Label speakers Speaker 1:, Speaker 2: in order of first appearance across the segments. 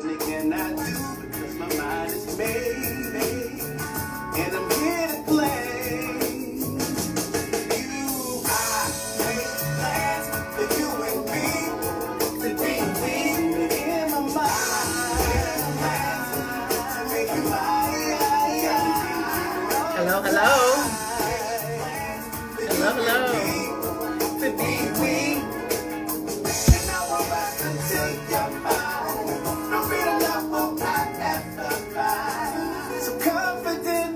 Speaker 1: cannot do because my mind is made, and I'm here to play. You, I make plans for you and me to be in my mind, to make you mine.
Speaker 2: Hello, hello. Hello, hello.
Speaker 1: To be me, and now I'm about to take your mind. No real love will not ever find. So confident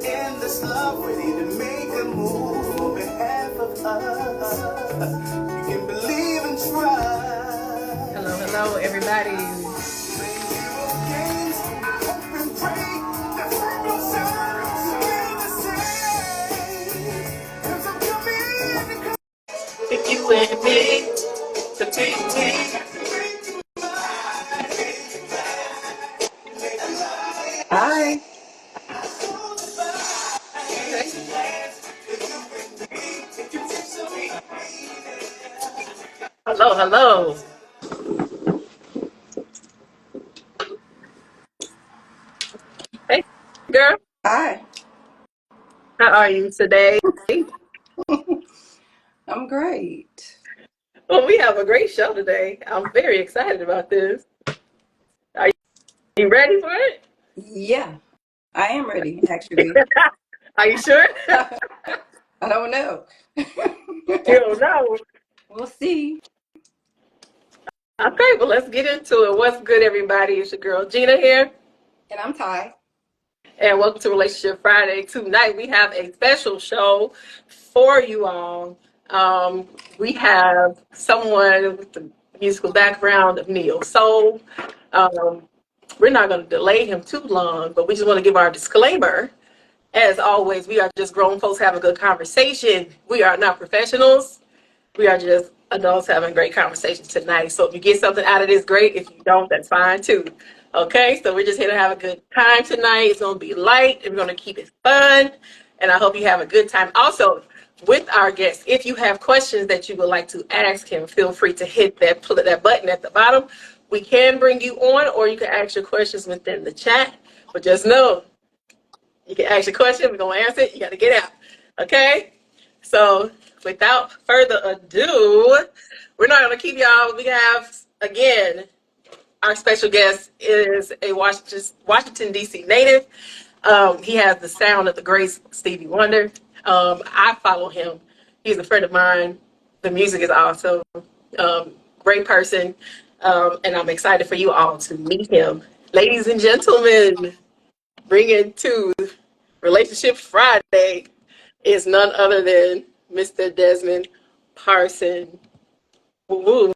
Speaker 1: in this love, ready to make a move on behalf of us. You can believe and trust.
Speaker 2: Hello, hello, everybody.
Speaker 1: Play zero games, hope and pray that from your side you feel the same. 'Cause I'm coming to
Speaker 2: If you and me to be me.
Speaker 3: Hi.
Speaker 2: Okay. Hello, hello. Hey, girl.
Speaker 3: Hi.
Speaker 2: How are you today?
Speaker 3: I'm great.
Speaker 2: Well, we have a great show today. I'm very excited about this. Are you ready for it?
Speaker 3: Yeah, I am ready, actually.
Speaker 2: Are you sure?
Speaker 3: I don't know.
Speaker 2: You don't know.
Speaker 3: We'll see.
Speaker 2: Okay, well, let's get into it. What's good, everybody? It's your girl Gina here.
Speaker 3: And I'm Ty.
Speaker 2: And welcome to Relationship Friday. Tonight we have a special show for you all. We have someone with the musical background of neo soul. Um, we're not going to delay him too long, but we just want to give our disclaimer. As always, we are just grown folks having a good conversation. We are not professionals. We are just adults having great conversation tonight. So if you get something out of this, great. If you don't, that's fine too. Okay, so we're just here to have a good time tonight. It's going to be light and we're going to keep it fun. And I hope you have a good time. Also, with our guests, if you have questions that you would like to ask him, feel free to hit that button at the bottom. We can bring you on, or you can ask your questions within the chat. But just know, you can ask your question. We're going to answer it. You got to get out. Okay? So without further ado, we're not going to keep y'all. We have, again, our special guest is a Washington D.C. native. He has the sound of the great Stevie Wonder. I follow him. He's a friend of mine. The music is awesome. Great person. And I'm excited for you all to meet him. Ladies and gentlemen, bringing to Relationship Friday is none other than Mr. Desmond Parson. Woo-woo.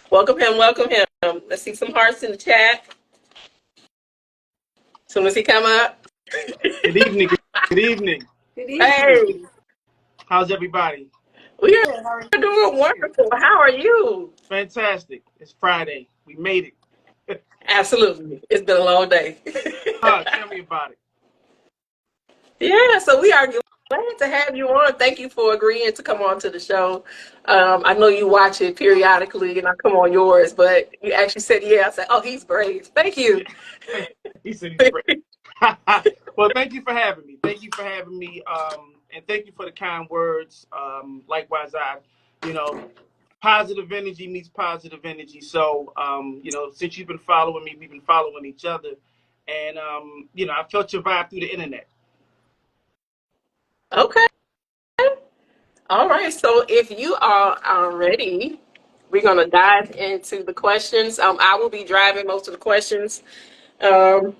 Speaker 2: Welcome him, welcome him. Let's see some hearts in the chat. As soon as he come up.
Speaker 4: Good evening. Good evening.
Speaker 3: Good evening.
Speaker 2: Hey,
Speaker 4: How's everybody?
Speaker 2: we are
Speaker 3: Good. How are
Speaker 2: doing wonderful. How are you?
Speaker 4: Fantastic. It's Friday. We made it.
Speaker 2: Absolutely. It's been a long day.
Speaker 4: Tell me about it.
Speaker 2: Yeah, so we are glad to have you on. Thank you for agreeing to come on to the show. I know you watch it periodically, and I come on yours, but you actually said, yeah. I said, oh, he's brave. Thank you.
Speaker 4: He said he's brave. Well, thank you for having me. Thank you for having me. And thank you for the kind words. Likewise, you know, positive energy meets positive energy. So, since you've been following me, we've been following each other. And, I felt your vibe through the internet.
Speaker 2: Okay. All right. So if you are ready, we're going to dive into the questions. I will be driving most of the questions. Um,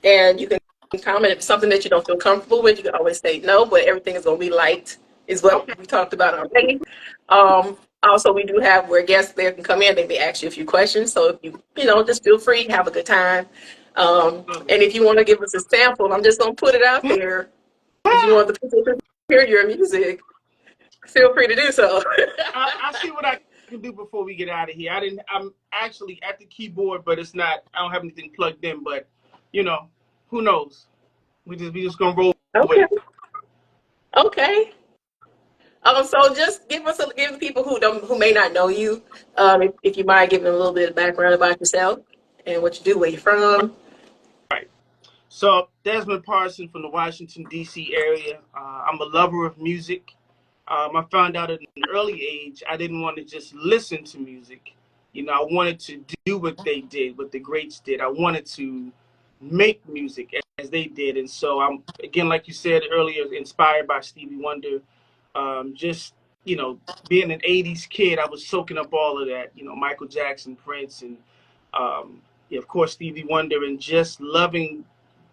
Speaker 2: and you can comment if it's something that you don't feel comfortable with. You can always say no, but everything is going to be light, is what
Speaker 4: Okay.
Speaker 2: we talked about already. Also, we do have where guests there can come in. They may ask you a few questions. So if just feel free, have a good time.
Speaker 4: Love it.
Speaker 2: And if you want to give us a sample, I'm just going to put it out there. If you want the people to hear your music, feel free to do so.
Speaker 4: I'll see what I can do before we get out of here. I'm actually at the keyboard, but it's not. I don't have anything plugged in. But you know, who knows? We just gonna roll with
Speaker 2: Okay.
Speaker 4: it.
Speaker 2: Okay. So just give the people who may not know you, if you mind giving them a little bit of background about yourself and what you do, where you're from.
Speaker 4: Right. So Desmond Parson from the Washington D.C. area. I'm a lover of music. I found out at an early age I didn't want to just listen to music. You know, I wanted to do what they did, what the greats did. I wanted to make music as they did, and so I'm again, like you said earlier, inspired by Stevie Wonder. Just being an '80s kid, I was soaking up all of that. You know, Michael Jackson, Prince, and yeah, of course Stevie Wonder, and just loving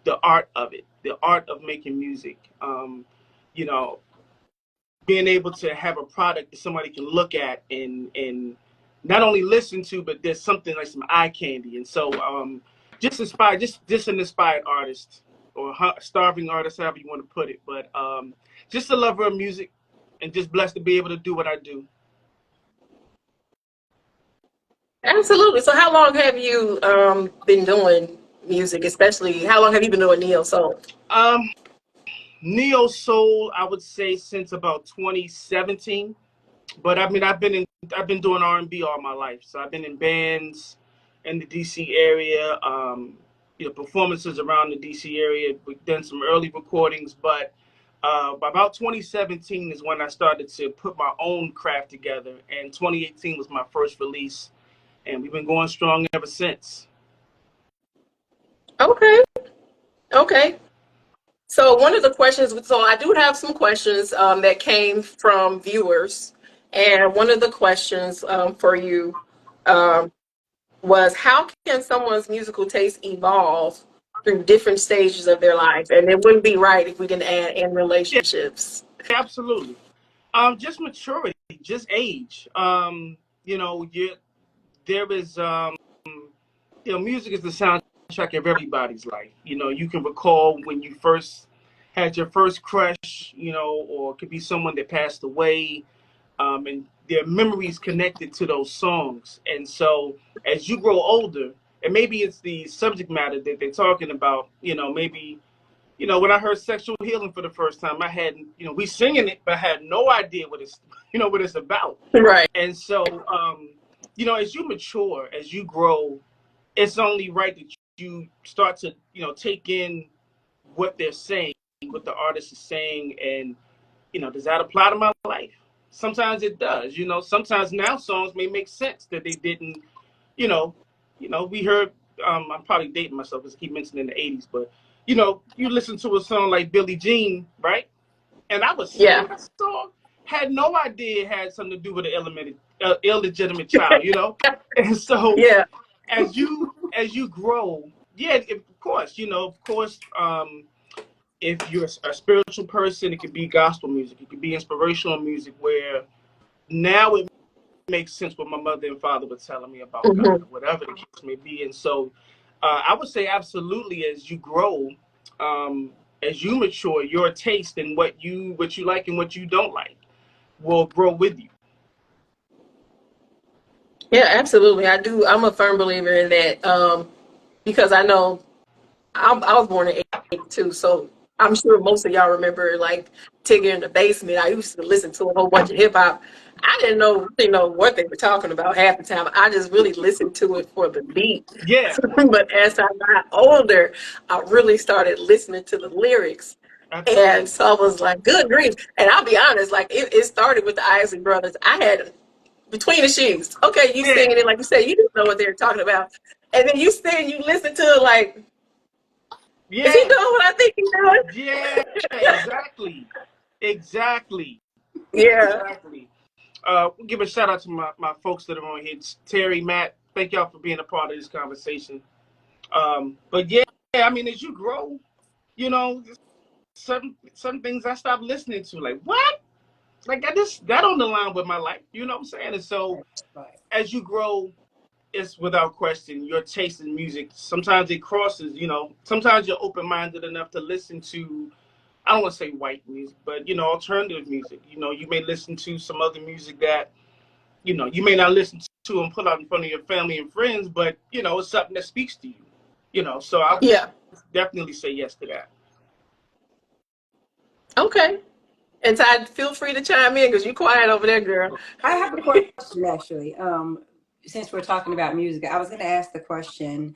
Speaker 4: the art of it, the art of making music. You know, being able to have a product that somebody can look at and not only listen to, but there's something like some eye candy. And so just inspired, just an inspired artist or starving artist, however you want to put it. But just a lover of music and just blessed to be able to do what I do.
Speaker 2: Absolutely. So how long have you been doing music, especially how long have you been doing neo soul?
Speaker 4: Neo soul, I would say since about 2017. But I mean, I've been doing R&B all my life. So I've been in bands in the DC area, performances around the DC area. We've done some early recordings, but by about 2017 is when I started to put my own craft together, and 2018 was my first release, and we've been going strong ever since.
Speaker 2: Okay. Okay. So one of the questions, so I do have some questions that came from viewers, and one of the questions for you um, was how can someone's musical taste evolve through different stages of their life? And it wouldn't be right if we didn't add in
Speaker 4: Yeah,
Speaker 2: relationships.
Speaker 4: absolutely. Just maturity, just age. There is music is the soundtrack of everybody's life. You know, you can recall when you first had your first crush, or it could be someone that passed away, and there are memories connected to those songs. And so as you grow older, and maybe it's the subject matter that they're talking about, maybe, when I heard Sexual Healing for the first time, I had, we singing it, but I had no idea what it's, what it's about.
Speaker 2: Right.
Speaker 4: And so, as you mature, as you grow, it's only right that you start to, take in what they're saying, what the artist is saying, and, does that apply to my life? Sometimes it does. Sometimes now songs may make sense that they didn't, we heard, I'm probably dating myself because I keep mentioning the 80s, but, you listen to a song like Billie Jean, right? And I was singing
Speaker 2: Yeah.
Speaker 4: that song, had no idea it had something to do with an illegitimate child, And so
Speaker 2: Yeah.
Speaker 4: as you grow, yeah, of course, if you're a spiritual person, it could be gospel music, it could be inspirational music, where now it makes sense what my mother and father were telling me about God,
Speaker 2: Mhm.
Speaker 4: or whatever the case may be. And so I would say absolutely, as you grow, as you mature, your taste and what you like and what you don't like will grow with you.
Speaker 2: Yeah, absolutely. I do. I'm a firm believer in that because I know I was born in '82, so I'm sure most of y'all remember like Tigger in the Basement. I used to listen to a whole bunch of hip hop. I didn't know, what they were talking about half the time. I just really listened to it for the beat.
Speaker 4: Yeah,
Speaker 2: But as I got older, I really started listening to the lyrics. And
Speaker 4: absolutely.
Speaker 2: so I was like, good grief. And I'll be honest, like it started with the Isley Brothers. I had Between the Sheets. Okay, you
Speaker 4: Yeah,
Speaker 2: singing it like you said, you didn't know what they were talking about. And then you listen to it like, is he doing
Speaker 4: yeah,
Speaker 2: what I think he's doing?
Speaker 4: yeah, exactly. Exactly.
Speaker 2: Yeah.
Speaker 4: Exactly. We'll give a shout out to my folks that are on here. It's Terry, Matt. Thank y'all for being a part of this conversation. But yeah, I mean, as you grow, you know, some things I stopped listening to. Like, what? Like that don't align with my life. You know what I'm saying? And so
Speaker 3: Right.
Speaker 4: as you grow, it's without question your taste in music. Sometimes it crosses. Sometimes you're open minded enough to listen to, I don't want to say white music, but alternative music. You may listen to some other music that you may not listen to and put out in front of your family and friends, but it's something that speaks to you. So I would
Speaker 2: Yeah.
Speaker 4: definitely say yes to that.
Speaker 2: Okay. And Ty, feel free to chime in because you're quiet over there, girl.
Speaker 3: I have a question actually. Since we're talking about music, I was going to ask the question: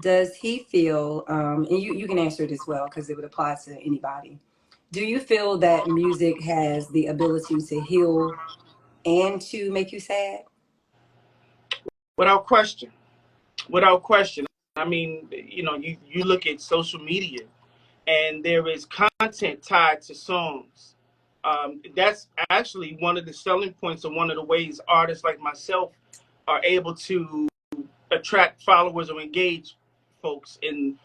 Speaker 3: does he feel, and you can answer it as well because it would apply to anybody. Do you feel that music has the ability to heal and to make you sad?
Speaker 4: Without question. Without question. I mean, you look at social media and there is content tied to songs. That's actually one of the selling points and one of the ways artists like myself are able to attract followers or engage folks. And,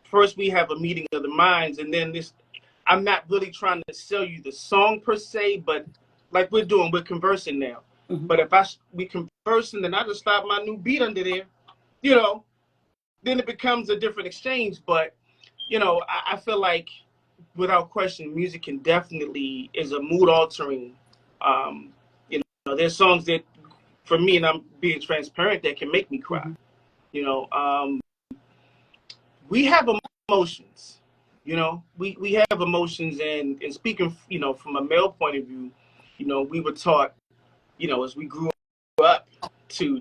Speaker 4: first we have a meeting of the minds, and then I'm not really trying to sell you the song per se, but like we're conversing now.
Speaker 3: Mhm.
Speaker 4: But if we conversing, then I just slap my new beat under there, then it becomes a different exchange. But, I feel like without question, music can definitely is a mood altering. Um, there's songs that for me, and I'm being transparent, that can make me cry.
Speaker 3: Mhm.
Speaker 4: You know, we have emotions. We have emotions, and speaking, from a male point of view, we were taught, as we grew up to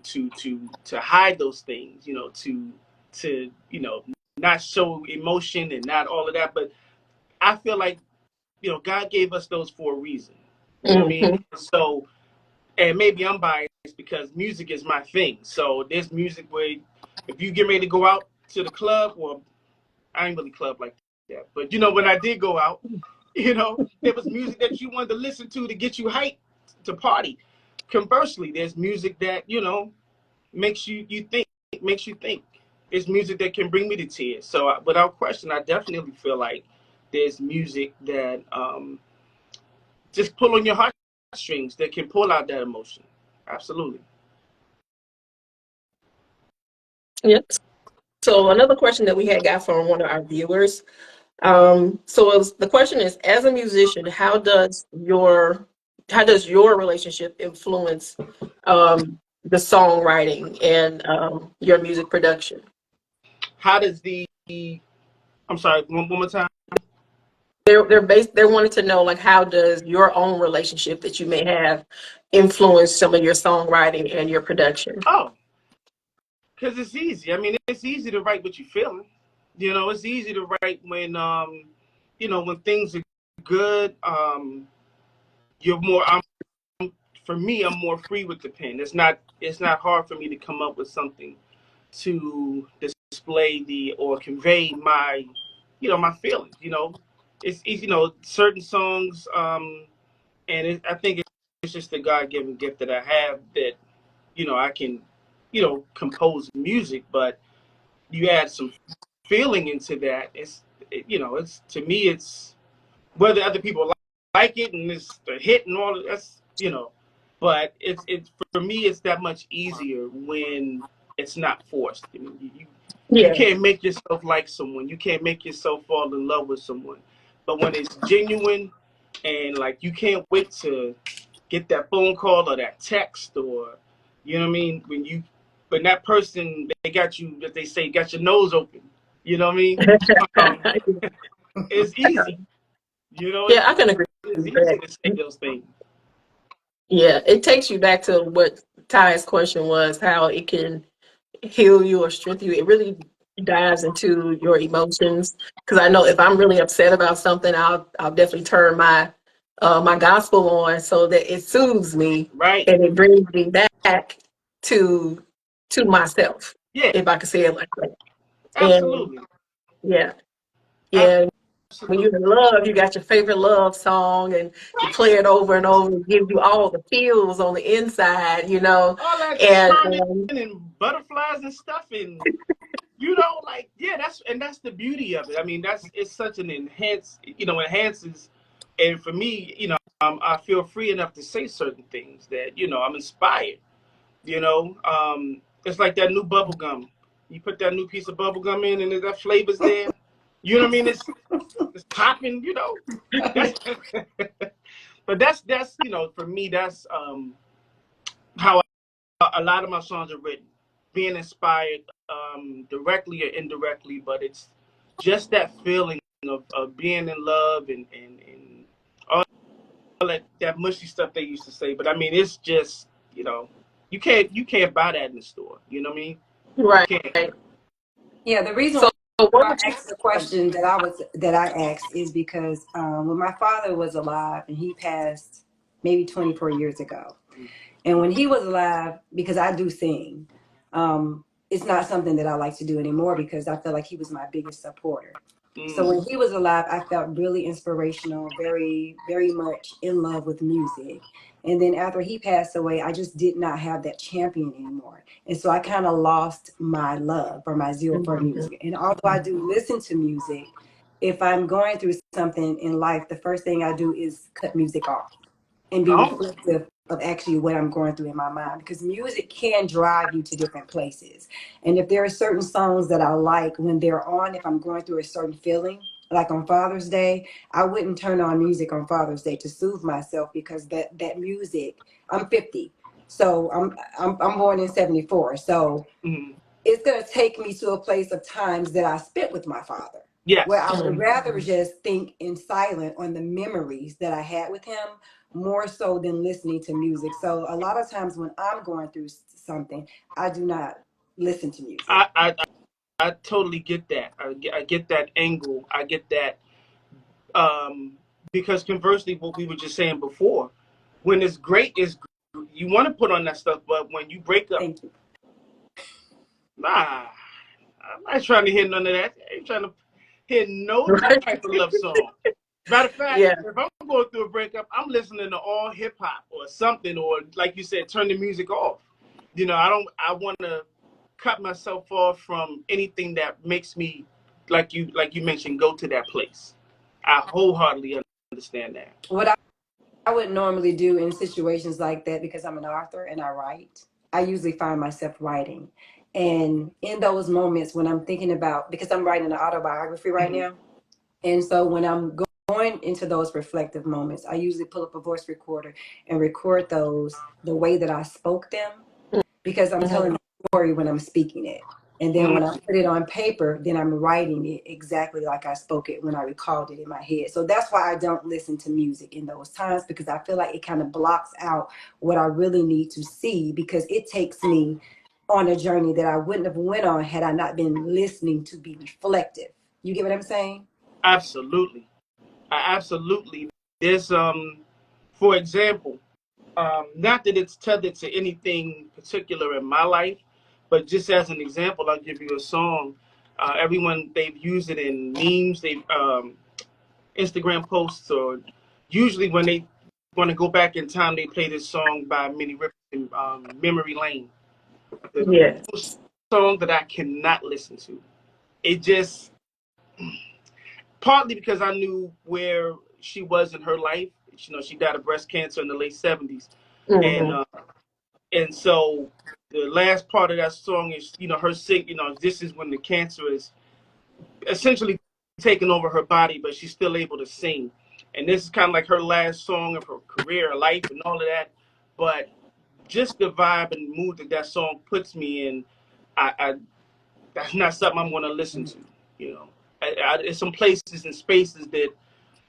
Speaker 4: hide those things, to not show emotion and not all of that. But I feel like, God gave us those for a reason. You know what I mean?
Speaker 2: Hmm.
Speaker 4: So, and maybe I'm biased because music is my thing. So there's music where if you get ready to go out to the club, well, I ain't really club like that. But when I did go out, there was music that you wanted to listen to get you hyped to party. Conversely, there's music that, makes makes you think. It's music that can bring me to tears. So without question, I definitely feel like there's music that just pull on your heartstrings, that can pull out that emotion. Absolutely.
Speaker 2: Yep. So another question that we had got from one of our viewers. The question is, as a musician, how does your relationship influence the songwriting and your music production?
Speaker 4: How does I'm sorry, one more time.
Speaker 2: They're wanting to know, like, how does your own relationship that you may have influence some of your songwriting and your production?
Speaker 4: Oh, because it's easy. I mean, it's easy to write what you're feeling. It's easy to write when things are good. You're more. For me, I'm more free with the pen. It's not hard for me to come up with something to display or convey my feelings. It's certain songs, I think it's just the God-given gift that I have, that I can compose music, but you add some feeling into that. It's to me, it's whether other people like it and it's a hit and all of that's, but it's for me, it's that much easier when it's not forced. I mean, you
Speaker 2: Yeah.
Speaker 4: can't make yourself like someone, you can't make yourself fall in love with someone, but when it's genuine, and like you can't wait to get that phone call or that text, or you know what I mean, when that person, they got you, that they say, got your nose open, you know what I mean. um, it's easy,
Speaker 2: Yeah, I can agree
Speaker 4: it's
Speaker 2: with
Speaker 4: easy
Speaker 2: that.
Speaker 4: to say those things.
Speaker 2: Yeah, it takes you back to what Ty's question was, how it can heal you or strengthen you. It really dives into your emotions. Because I know if I'm really upset about something, I'll definitely turn my gospel on so that it soothes me
Speaker 4: Right.
Speaker 2: and it brings me back to myself,
Speaker 4: Yeah,
Speaker 2: if I could say it like that. And
Speaker 4: absolutely.
Speaker 2: yeah, yeah. When you're
Speaker 4: Absolutely.
Speaker 2: in love, you got your favorite love song and you play it over and over and give you all the feels on the inside,
Speaker 4: All that
Speaker 2: And
Speaker 4: churning and butterflies and stuff, and like, yeah, that's the beauty of it. I mean, it's such an enhances, and for me, I feel free enough to say certain things that I'm inspired. It's like that new bubble gum. You put that new piece of bubble gum in, and that flavor's there. You know what I mean? It's popping. That's but that's for me, that's how a lot of my songs are written, being inspired, directly or indirectly, but it's just that feeling of being in love, and that mushy stuff they used to say. But I mean, it's just, you can't buy that in the store. You know what I mean?
Speaker 2: Right.
Speaker 4: You can't.
Speaker 3: Yeah, the reason
Speaker 2: So what
Speaker 3: why
Speaker 2: would
Speaker 3: I
Speaker 2: you
Speaker 3: asked the question that I asked is because when my father was alive and he passed maybe 24 years ago, and when he was alive, because I do sing, it's not something that I like to do anymore because I feel like he was my biggest supporter. So when he was alive, I felt really inspirational, very, very much in love with music. And then after he passed away, I just did not have that champion anymore. And so I kind of lost my love or my zeal for music. And although I do listen to music, if I'm going through something in life, the first thing I do is cut music off and be
Speaker 4: Oh,
Speaker 3: reflective of actually what I'm going through in my mind, because music can drive you to different places. And if there are certain songs that I like when they're on, if I'm going through a certain feeling, like on Father's Day, I wouldn't turn on music on Father's Day to soothe myself because that music, I'm 50. So I'm born in 74. So
Speaker 4: mhm.
Speaker 3: it's going to take me to a place of times that I spent with my father, where I
Speaker 4: Yes.
Speaker 3: would rather just think in silent on the memories that I had with him more so than listening to music. So a lot of times when I'm going through something, I do not listen to music.
Speaker 4: I totally get that. I get that angle. I get that. Um, because conversely, what we were just saying before, when it's great, you want to put on that stuff, but when you break up,
Speaker 3: Thank you.
Speaker 4: nah, I'm not trying to hear none of that. I ain't trying to hear no
Speaker 2: right?
Speaker 4: type of love song. Matter of fact,
Speaker 2: Yeah.
Speaker 4: if I'm going through a breakup, I'm listening to all hip hop or something, or like you said, turn the music off. I want to cut myself off from anything that makes me, like you mentioned, go to that place. I wholeheartedly understand that.
Speaker 3: What I would normally do in situations like that, because I'm an author and I write, I usually find myself writing. And in those moments when I'm thinking about, because I'm writing an autobiography right
Speaker 4: Hmm.
Speaker 3: now, and so when I'm going into those reflective moments, I usually pull up a voice recorder and record those the way that I spoke them, because I'm telling
Speaker 2: Mhm.
Speaker 3: the story when I'm speaking it. And then
Speaker 4: Hmm.
Speaker 3: when I put it on paper, then I'm writing it exactly like I spoke it when I recalled it in my head. So that's why I don't listen to music in those times, because I feel like it kind of blocks out what I really need to see, because it takes me on a journey that I wouldn't have went on had I not been listening to be reflective. You get what I'm saying?
Speaker 4: Absolutely, I absolutely. There's for example, not that it's tethered to anything particular in my life, but just as an example, I'll give you a song. Everyone, they've used it in memes, they've Instagram posts, or usually when they want to go back in time, they play this song by Minnie Riperton, "Memory Lane." The
Speaker 2: Yes.
Speaker 4: song that I cannot listen to. It just, partly because I knew where she was in her life. She died of breast cancer in the late '70s, and
Speaker 2: Hmm.
Speaker 4: uh, and so the last part of that song is, her sing. This is when the cancer is essentially taking over her body, but she's still able to sing. And this is kind of like her last song of her career, her life, and all of that. But just the vibe and mood that song puts me in, I that's not something I'm going to listen to. You know, There's some places and spaces that,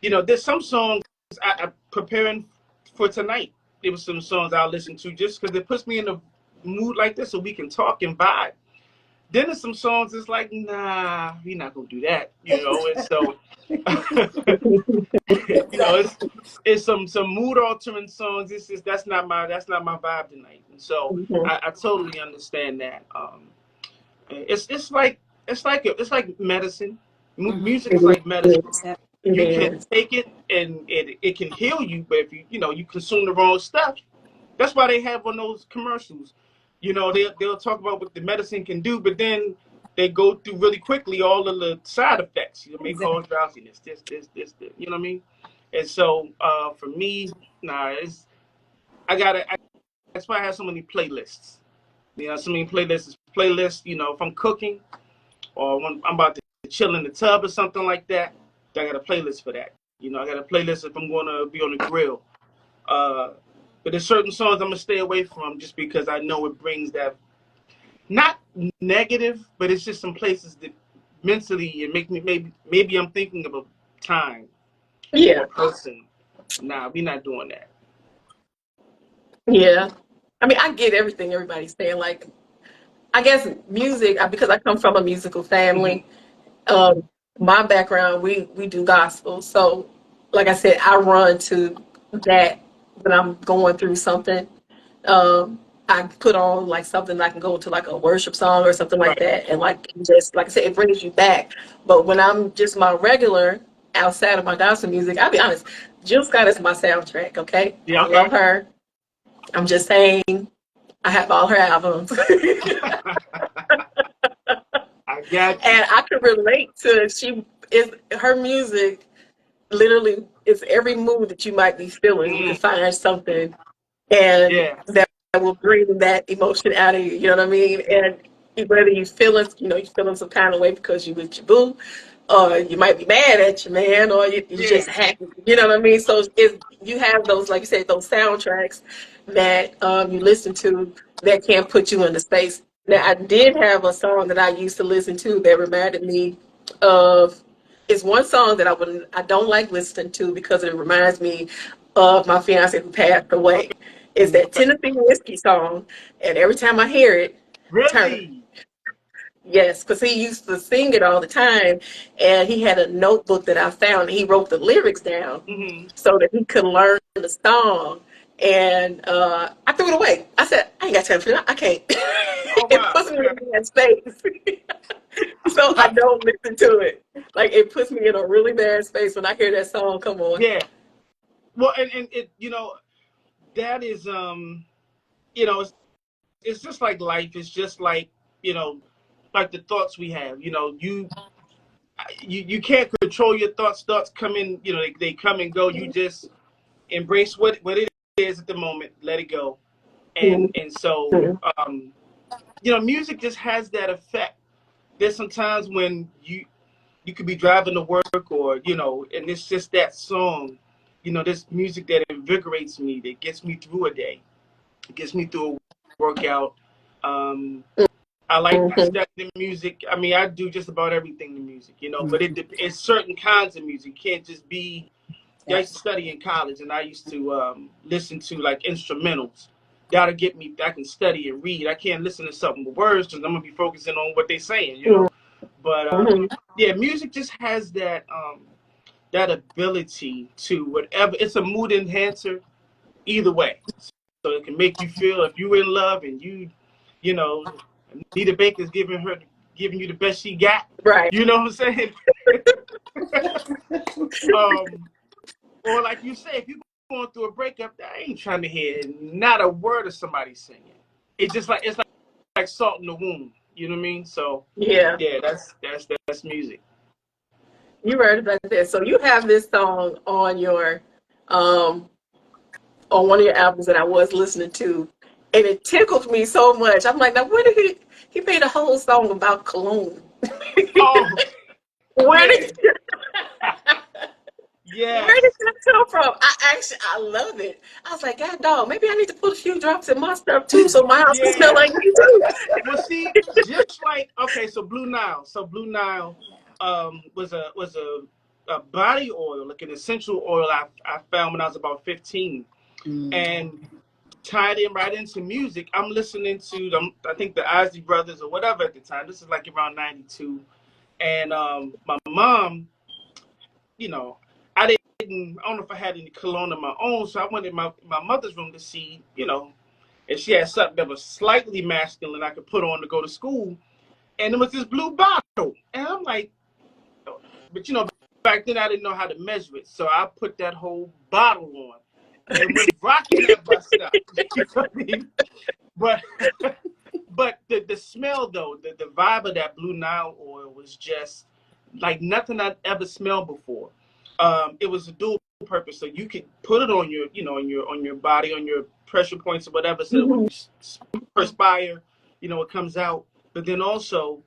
Speaker 4: there's some songs I preparing for tonight. There was some songs I'll listen to just because it puts me in a mood like this, so we can talk and vibe. Then there's some songs it's like, nah, we're not gonna do that, And so, it's some mood altering songs. That's not my vibe tonight. And so
Speaker 2: Hmm.
Speaker 4: I totally understand that. It's like medicine.
Speaker 3: Hmm.
Speaker 4: Music is like medicine.
Speaker 3: Yep.
Speaker 2: It
Speaker 4: You can
Speaker 2: is.
Speaker 4: take it and it can heal you, but if you consume the wrong stuff, that's why they have on those commercials. They'll talk about what the medicine can do, but then they go through really quickly all of the side effects. It may
Speaker 3: Exactly.
Speaker 4: cause drowsiness, this. You know what I mean? And so for me, nah, I gotta. That's why I have so many playlists. So many playlists. If I'm cooking or when I'm about to chill in the tub or something like that, I got a playlist for that. I got a playlist if I'm gonna be on the grill. Uh, but there's certain songs I'm gonna stay away from just because I know it brings that, not negative, but it's just some places that mentally it make me, maybe I'm thinking of a time or
Speaker 2: Yeah.
Speaker 4: a person. nah, we not doing that.
Speaker 2: Yeah. I mean, I get everything everybody's saying. Like, I guess music, because I come from a musical
Speaker 4: Hmm.
Speaker 2: family. Um, my background, we do gospel. So, like I said, I run to that when I'm going through something. Um, I put on like something I can go to like a worship song or something like
Speaker 4: Right.
Speaker 2: that, and like just like I said, it brings you back. But when I'm just my regular outside of my gospel music, I'll be honest, Jill Scott is my soundtrack. Okay,
Speaker 4: Yeah.
Speaker 2: I love
Speaker 4: Okay.
Speaker 2: her. I'm just saying, I have all her albums.
Speaker 4: I got you.
Speaker 2: And I can relate to she is her music literally is every mood that you might be feeling. You can
Speaker 4: Hmm.
Speaker 2: find something and
Speaker 4: Yeah.
Speaker 2: that will bring that emotion out of you. You know what I mean? And whether you feeling, you feeling some kind of way because you with your boo, or you might be mad at your man, or you just
Speaker 4: Yeah.
Speaker 2: happy. You know what I mean? So if you have those, like you said, those soundtracks that you listen to that can put you in the space. Now, I did have a song that I used to listen to that reminded me of. It's one song that I don't like listening to because it reminds me of my fiance who passed away.
Speaker 4: Okay.
Speaker 2: It's that
Speaker 4: Okay.
Speaker 2: Tennessee Whiskey song, and every time I hear it, turn.
Speaker 4: Really?
Speaker 2: Yes, because he used to sing it all the time, and he had a notebook that I found. He wrote the lyrics down
Speaker 4: Hmm.
Speaker 2: so that he could learn the song. And I threw it away. I said, I ain't got time for that. I can't.
Speaker 4: Oh
Speaker 2: It
Speaker 4: wow.
Speaker 2: puts me
Speaker 4: Okay.
Speaker 2: in that space. So I don't listen to it. Like it puts me in a really bad space when I hear that song come on.
Speaker 4: Yeah. Well, and it, that is, it's just like life. It's just like, you know, like the thoughts we have. You can't control your thoughts. Thoughts come in. They come and go. You just embrace what it is at the moment. Let it go. And so,
Speaker 2: Mhm.
Speaker 4: music just has that effect. There's some times when you could be driving to work, or and it's just that song. This music that invigorates me, that gets me through a day, gets me through a workout. Um, I
Speaker 2: Mhm.
Speaker 4: study the music. I mean, I do just about everything in music, but
Speaker 3: Mhm.
Speaker 4: it's certain kinds of music. It can't just be. I used to
Speaker 3: Absolutely.
Speaker 4: study in college, and I used to listen to like instrumentals. That'll get me. I can study and read. I can't listen to something with words because I'm gonna be focusing on what they're saying. But
Speaker 2: Mhm.
Speaker 4: yeah, music just has that ability to whatever. It's a mood enhancer either way. So it can make you feel if you're in love and you know, Nita Baker's giving you the best she got.
Speaker 2: Right.
Speaker 4: You know what I'm saying? um, or like you say, if you're going through a breakup, I ain't trying to hear not a word of somebody singing. It's like salt in the wound. You know what I mean? So
Speaker 2: Yeah.
Speaker 4: yeah, that's music.
Speaker 2: You heard about that. So you have this song um on one of your albums that I was listening to, and it tickled me so much. I'm like, now where did he made a whole song about cologne?
Speaker 4: Oh
Speaker 2: Where
Speaker 4: yeah,
Speaker 2: did where did
Speaker 4: yes,
Speaker 2: that come from? I love it. I was like, God dog, maybe I need to put a few drops in my stuff too, so my house can smell
Speaker 4: yeah.
Speaker 2: like you too.
Speaker 4: Well, see, just like okay, so Blue Nile. So Blue Nile was a body oil, like an essential oil I found when I was about 15,
Speaker 3: Mm.
Speaker 4: and tied in right into music. I'm listening to them. I think the Ozzy Brothers or whatever at the time. This is like around '92, and my mom, you know, I didn't. I don't know if I had any cologne of my own, so I went in my mother's room to see, if she had something that was slightly masculine I could put on to go to school, and it was this blue bottle. And I'm like, but back then I didn't know how to measure it. So I put that whole bottle on and was rocking that bus stop. You know what I mean? But but the smell though, the vibe of that Blue Nile oil was just like nothing I'd ever smelled before. It was a dual purpose, so you could put it on your, on your body, on your pressure points or whatever, so that when
Speaker 2: Mhm.
Speaker 4: you perspire, it comes out. But then also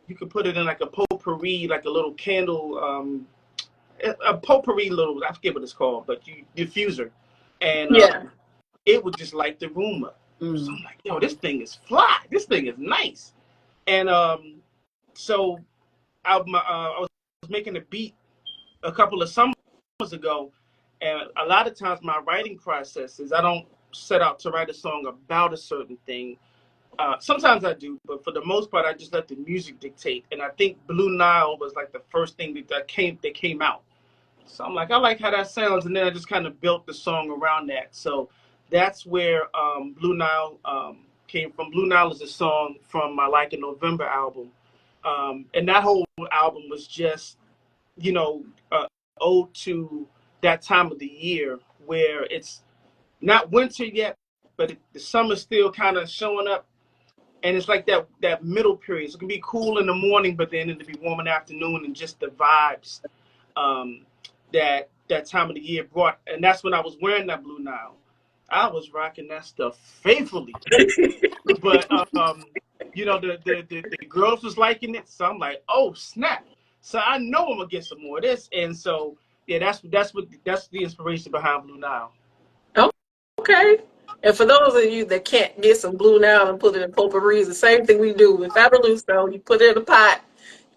Speaker 4: you could put it in like a potpourri, like a little candle, a potpourri little, I forget what it's called, but you diffuser, and
Speaker 2: Yeah.
Speaker 4: it would just light the room up. So
Speaker 3: Mm.
Speaker 4: I'm like, yo, this thing is fly. This thing is nice. And so I was making a beat a couple of summers ago, And a lot of times my writing process is I don't set out to write a song about a certain thing. Sometimes I do, but for the most part, I just let the music dictate. And I think Blue Nile was like the first thing that came out. So I'm like, I like how that sounds, and then I just kind of built the song around that. So that's where Blue Nile came from. Blue Nile is a song from my Like in November album, and that whole album was just, ode to that time of the year where it's not winter yet, but the summer's still kind of showing up. And it's like that middle period. So it can be cool in the morning, but then it'll be warm in the afternoon, and just the vibes that time of the year brought. And that's when I was wearing that Blue Nile. I was rocking that stuff faithfully. But the girls was liking it, so I'm like, oh snap! So I know I'm gonna get some more of this, and so yeah, that's the inspiration behind Blue Nile.
Speaker 2: Okay. And for those of you that can't get some Blue Nile and put it in potpourri, it's the same thing we do with Fabuloso. You put it in a pot,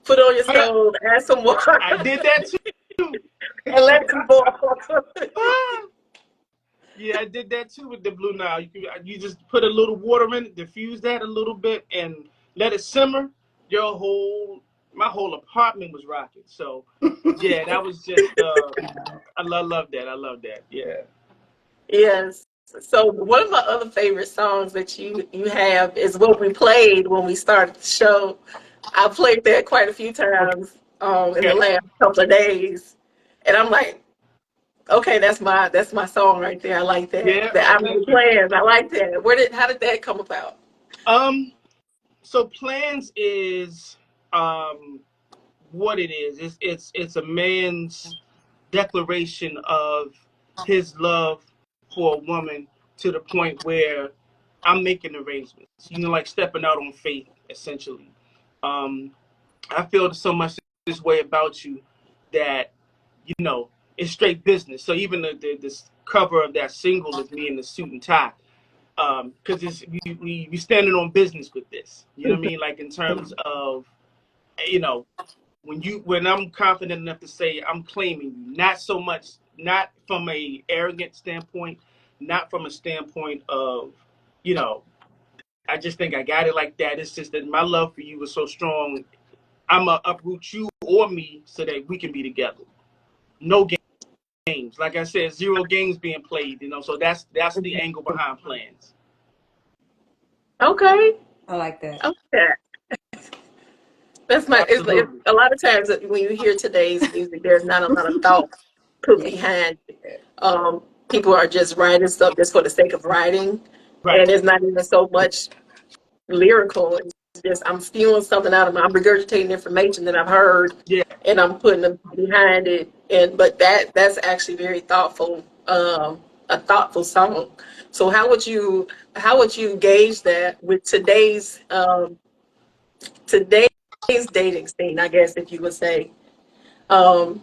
Speaker 2: put it on your stove, add some water.
Speaker 4: I did that too.
Speaker 2: And let it boil.
Speaker 4: Yeah, I did that too with the Blue Nile. You just put a little water in it, diffuse that a little bit, and let it simmer. My whole apartment was rocking. So yeah, that was just I love that. I love that. Yeah.
Speaker 2: Yes. So one of my other favorite songs that you have is what we played when we started the show. I played that quite a few times in the last couple of days, and I'm like, okay, that's my song right there. I like that.
Speaker 4: Yeah,
Speaker 2: I'm Plans. I like that. How did that come about?
Speaker 4: So Plans is what it is. It's a man's declaration of his love for a woman to the point where I'm making arrangements. Like stepping out on faith, essentially. I feel so much this way about you that it's straight business. So even this cover of that single is me in the suit and tie, because we standing on business with this. You know what I mean? Like in terms of when I'm confident enough to say I'm claiming you, not so much, not from a arrogant standpoint, not from a standpoint of I just think I got it like that. It's just that my love for you is so strong. I'm going to uproot you or me so that we can be together. No games. Like I said, 0 games being played, so that's the angle behind Plans.
Speaker 2: Okay.
Speaker 3: I like that.
Speaker 2: Okay. That's it's a lot of times when you hear today's music, there's not a lot of thought put behind it. People are just writing stuff just for the sake of writing.
Speaker 4: Right.
Speaker 2: And it's not even so much lyrical. It's just I'm spewing something out of I'm regurgitating information that I've heard, and I'm putting them behind it. But that's actually very thoughtful, a thoughtful song. So how would you gauge that with today's dating scene? I guess if you would say, how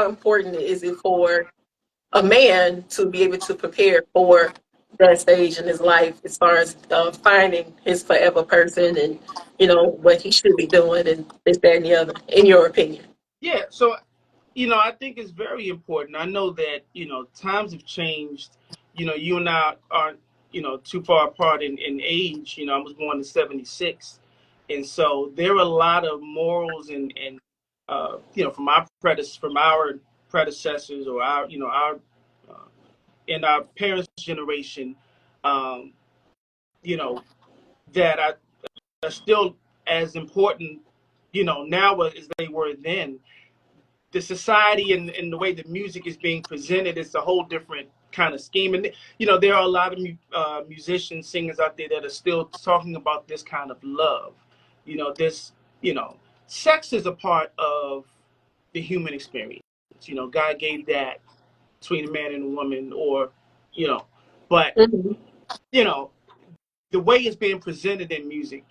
Speaker 2: important is it for a man to be able to prepare for that stage in his life as far as finding his forever person and what he should be doing and this, that, and the other, in your opinion?
Speaker 4: Yeah, so I think it's very important. I know that times have changed. You and I aren't too far apart in age. I was born in '76, and so there are a lot of morals and from our predecessors or our in our parents' generation, that are still as important, now as they were then. The society and the way the music is being presented is a whole different kind of scheme. And, there are a lot of musicians, singers out there that are still talking about this kind of love. Sex is a part of the human experience. God gave that between a man and a woman, or, but, the way it's being presented in music,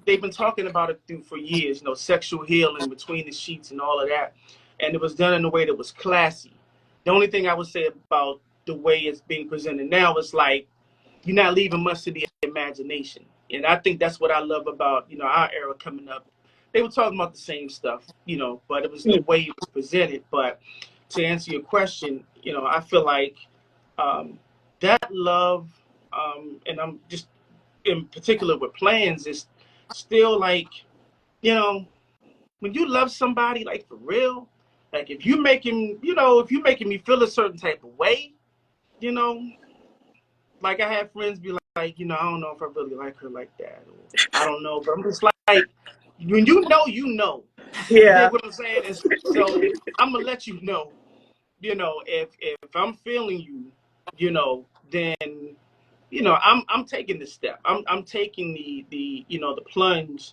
Speaker 4: they've been talking about it for years, sexual healing between the sheets and all of that. And it was done in a way that was classy. The only thing I would say about the way it's being presented now is like, you're not leaving much to the imagination. And I think that's what I love about, our era coming up. they were talking about the same stuff, but it was the way it was presented. But to answer your question, I feel like that love, and I'm just in particular with plans, is still like, when you love somebody like for real, like if you making, if you making me feel a certain type of way, you know, like I have friends be like, I don't know if I really like her like that, or I don't know, but I'm just like, when you know, you
Speaker 2: Yeah.
Speaker 4: dig what I'm saying, and so I'm gonna let you know, if I'm feeling you, then I'm taking the step. I'm taking the plunge,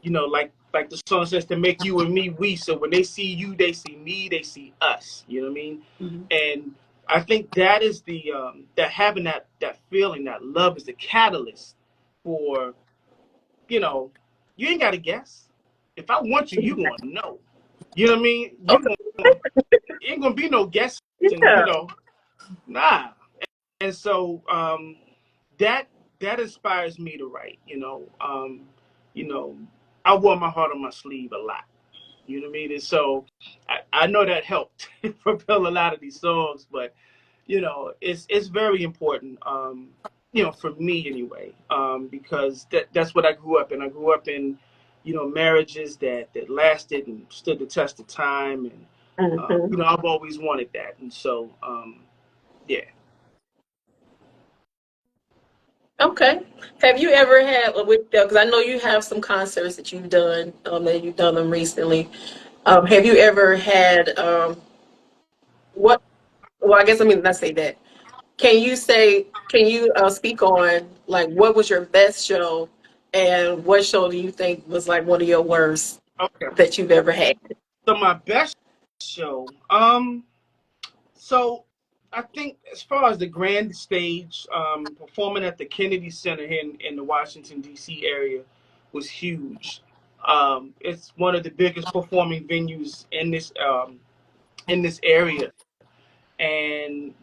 Speaker 4: like the song says, to make you and me we. So when they see you, they see me, they see us. You know what I mean?
Speaker 3: Mm-hmm.
Speaker 4: And I think that is that having that feeling, that love is the catalyst for, you ain't got to guess. If I want you, you gonna know. You know what I mean? Ain't gonna be no guessing.
Speaker 2: Yeah.
Speaker 4: Nah. And so that inspires me to write. You know, I wore my heart on my sleeve a lot. You know what I mean? And so I know that helped propel a lot of these songs, but it's very important. For me anyway, because that's what I grew up in. I grew up in, marriages that lasted and stood the test of time, and
Speaker 2: Mhm.
Speaker 4: I've always wanted that, and so yeah.
Speaker 2: Okay. Have you ever had with because I know you have some concerts that you've done, that you've done them recently. Have you ever had what? Well, I guess, let's say that. Can you speak on like what was your best show, and what show do you think was like one of your worst
Speaker 4: Okay.
Speaker 2: that you've ever had?
Speaker 4: So my best show, so I think as far as the grand stage, performing at the Kennedy Center here in the Washington D.C. area was huge. It's one of the biggest performing venues in this area, and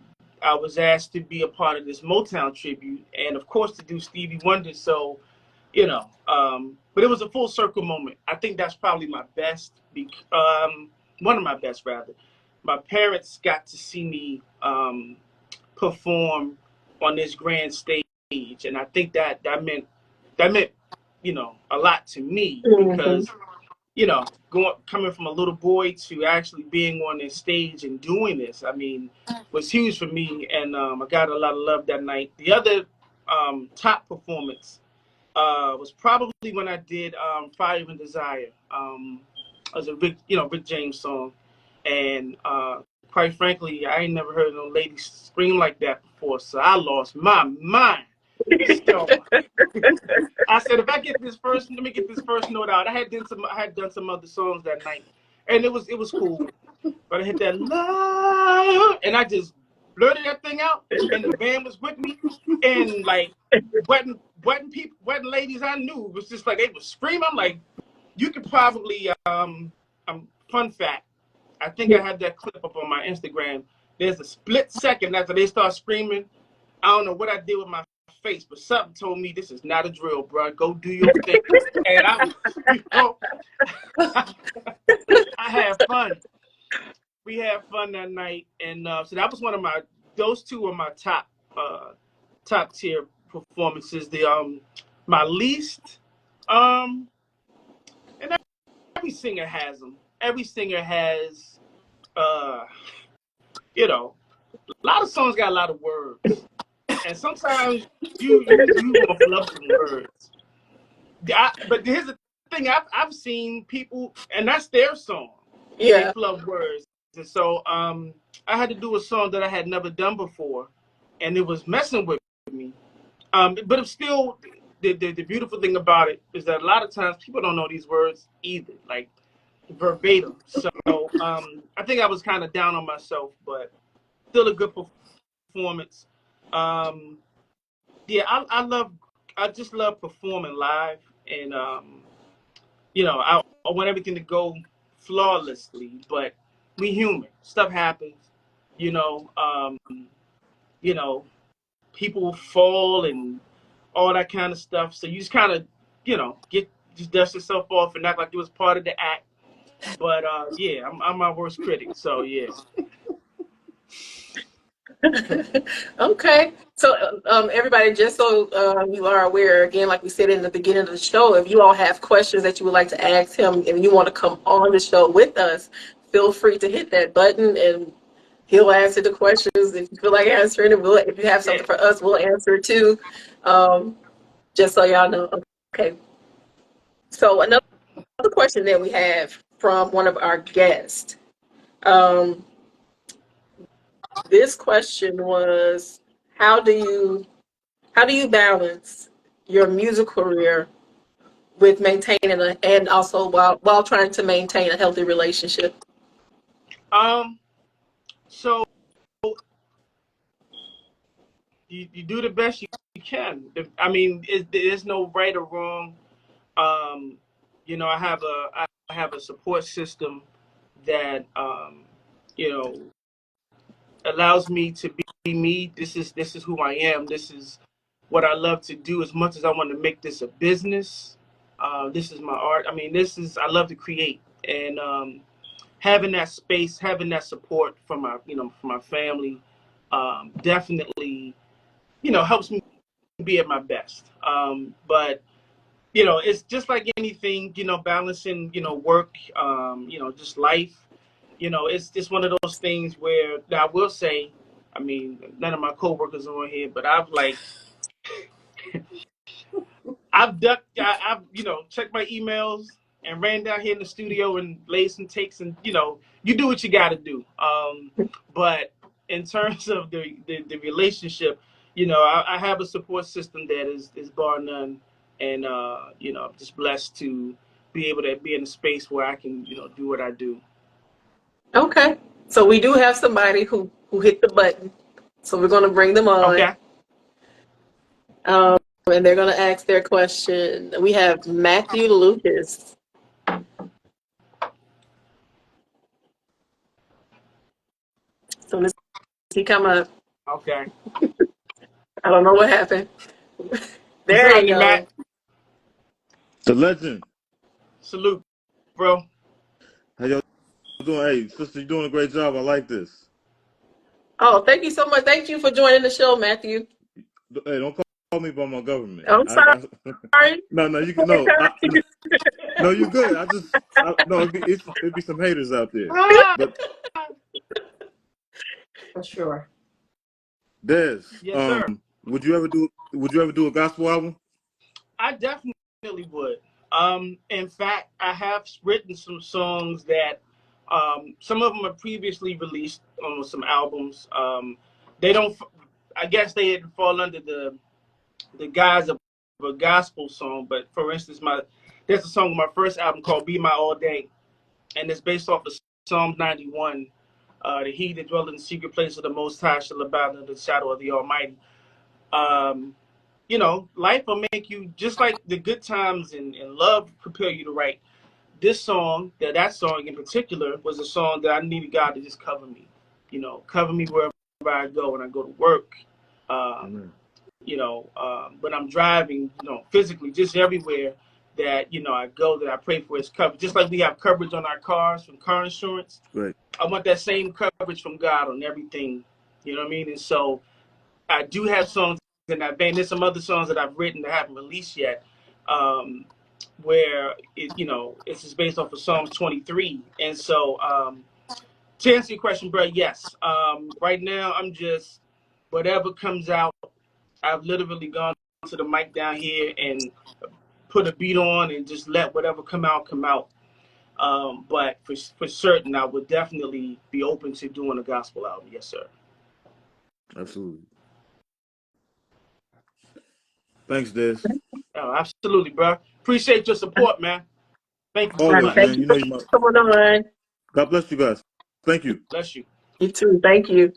Speaker 4: I was asked to be a part of this Motown tribute, and of course to do Stevie Wonder. So but it was a full circle moment. I think that's probably my best, one of my best rather. My parents got to see me perform on this grand stage, and I think that meant a lot to me,
Speaker 2: Hmm.
Speaker 4: because coming from a little boy to actually being on this stage and doing this, I mean, was huge for me, and I got a lot of love that night. The other top performance was probably when I did Fire and Desire, as a Rick James song, and quite frankly, I ain't never heard no lady scream like that before, so I lost my mind. So I said, if I get this first, let me get this first note out. I had done some other songs that night, and it was cool, but I hit that love, and I just blurted that thing out, and the band was with me, and like wedding ladies I knew was just like they was screaming. I'm like, you could probably fun fact, I think I had that clip up on my Instagram. There's a split second after they start screaming. I don't know what I did with my face, but something told me this is not a drill, bro. Go do your thing. And I had fun. We had fun that night, and so that was those two are my top tier performances. My least, um, and every singer has them. Every singer has, uh, a lot of songs got a lot of words, and sometimes you gonna flub some words. But here's the thing: I've seen people, and that's their song. They
Speaker 2: Yeah.
Speaker 4: flub words, and so I had to do a song that I had never done before, and it was messing with me. But it's still the beautiful thing about it is that a lot of times people don't know these words either, like verbatim. So I think I was kind of down on myself, but still a good performance. Um, yeah, I just love performing live, and I want everything to go flawlessly, but we human. Stuff happens, you know. You know, people fall and all that kind of stuff. So you just kind of, get just dust yourself off and act like it was part of the act. But yeah, I'm my worst critic. So yeah.
Speaker 2: Okay. So, everybody, just so you are aware, again, like we said in the beginning of the show, if you all have questions that you would like to ask him and you want to come on the show with us, feel free to hit that button and he'll answer the questions. If you feel like answering it, if you have something for us, we'll answer it too. Um, just so y'all know. Okay. So, another question that we have from one of our guests. Um, this question was, how do you How do you balance your music career with maintaining and also while trying to maintain a healthy relationship?
Speaker 4: So you do the best you can. I mean, there's no right or wrong. Um, you know, I have a support system that you know allows me to be me. This is who I am. This is what I love to do. As much as I want to make this a business, this is my art. I mean, I love to create, and having that space, having that support from from my family, definitely helps me be at my best. But it's just like anything, balancing, work, just life. It's just one of those things where I will say, I mean, none of my coworkers are on here, but I've ducked, I've checked my emails and ran down here in the studio and laid some takes, and you do what you got to do. But in terms of the relationship, I have a support system that is bar none, and I'm just blessed to be able to be in a space where I can do what I do.
Speaker 2: Okay. So we do have somebody who hit the button. So we're going to bring them on.
Speaker 4: Okay.
Speaker 2: And they're going to ask their question. We have Matthew Lucas. So let's he come up.
Speaker 4: Okay.
Speaker 2: I don't know what happened.
Speaker 4: What's
Speaker 2: There you
Speaker 4: happening,
Speaker 2: go.
Speaker 4: Matt?
Speaker 5: The legend.
Speaker 4: Salute, bro.
Speaker 5: How y'all doing? Hey, sister, you're doing a great job. I like this.
Speaker 2: Oh, thank you so much. Thank you for joining the show, Matthew.
Speaker 5: Hey, don't call me by my government.
Speaker 2: I'm sorry.
Speaker 5: No, you can no, you're good. No, it'd be some haters out there.
Speaker 4: Ah,
Speaker 5: But
Speaker 3: For sure.
Speaker 5: Des,
Speaker 4: yes, sir.
Speaker 5: would you ever do a gospel album?
Speaker 4: I definitely would. In fact, I have written some songs that some of them are previously released on some albums. They don't, I guess they didn't fall under the guise of a gospel song. But for instance, there's a song on my first album called "Be My All Day," and it's based off of Psalms 91. The he that dwell in the secret place of the Most High shall abide under the shadow of the Almighty. Um, life will make you, just like the good times and love prepare you to write. This song, that song in particular, was a song that I needed God to just cover me. Cover me wherever I go, when I go to work.
Speaker 5: Amen.
Speaker 4: When I'm driving, physically, just everywhere that I go, that I pray for His coverage. Just like we have coverage on our cars from car insurance,
Speaker 5: Right.
Speaker 4: I want that same coverage from God on everything. You know what I mean? And so I do have songs in that vein. There's some other songs that I've written that haven't released yet, where it's just based off of Psalms 23. And so, to answer your question, bro, yes. Right now, I'm just whatever comes out. I've literally gone to the mic down here and put a beat on and just let whatever come out come out. But for certain, I would definitely be open to doing a gospel album. Yes, sir.
Speaker 5: Absolutely. Thanks, Des.
Speaker 4: Oh, absolutely, bro. Appreciate your support, man. Thank you so
Speaker 5: Always,
Speaker 4: much.
Speaker 2: Thank
Speaker 5: man.
Speaker 2: you
Speaker 5: You know
Speaker 2: for
Speaker 5: you might.
Speaker 2: coming on.
Speaker 5: God bless you guys. Thank you.
Speaker 4: Bless you.
Speaker 2: You too. Thank you.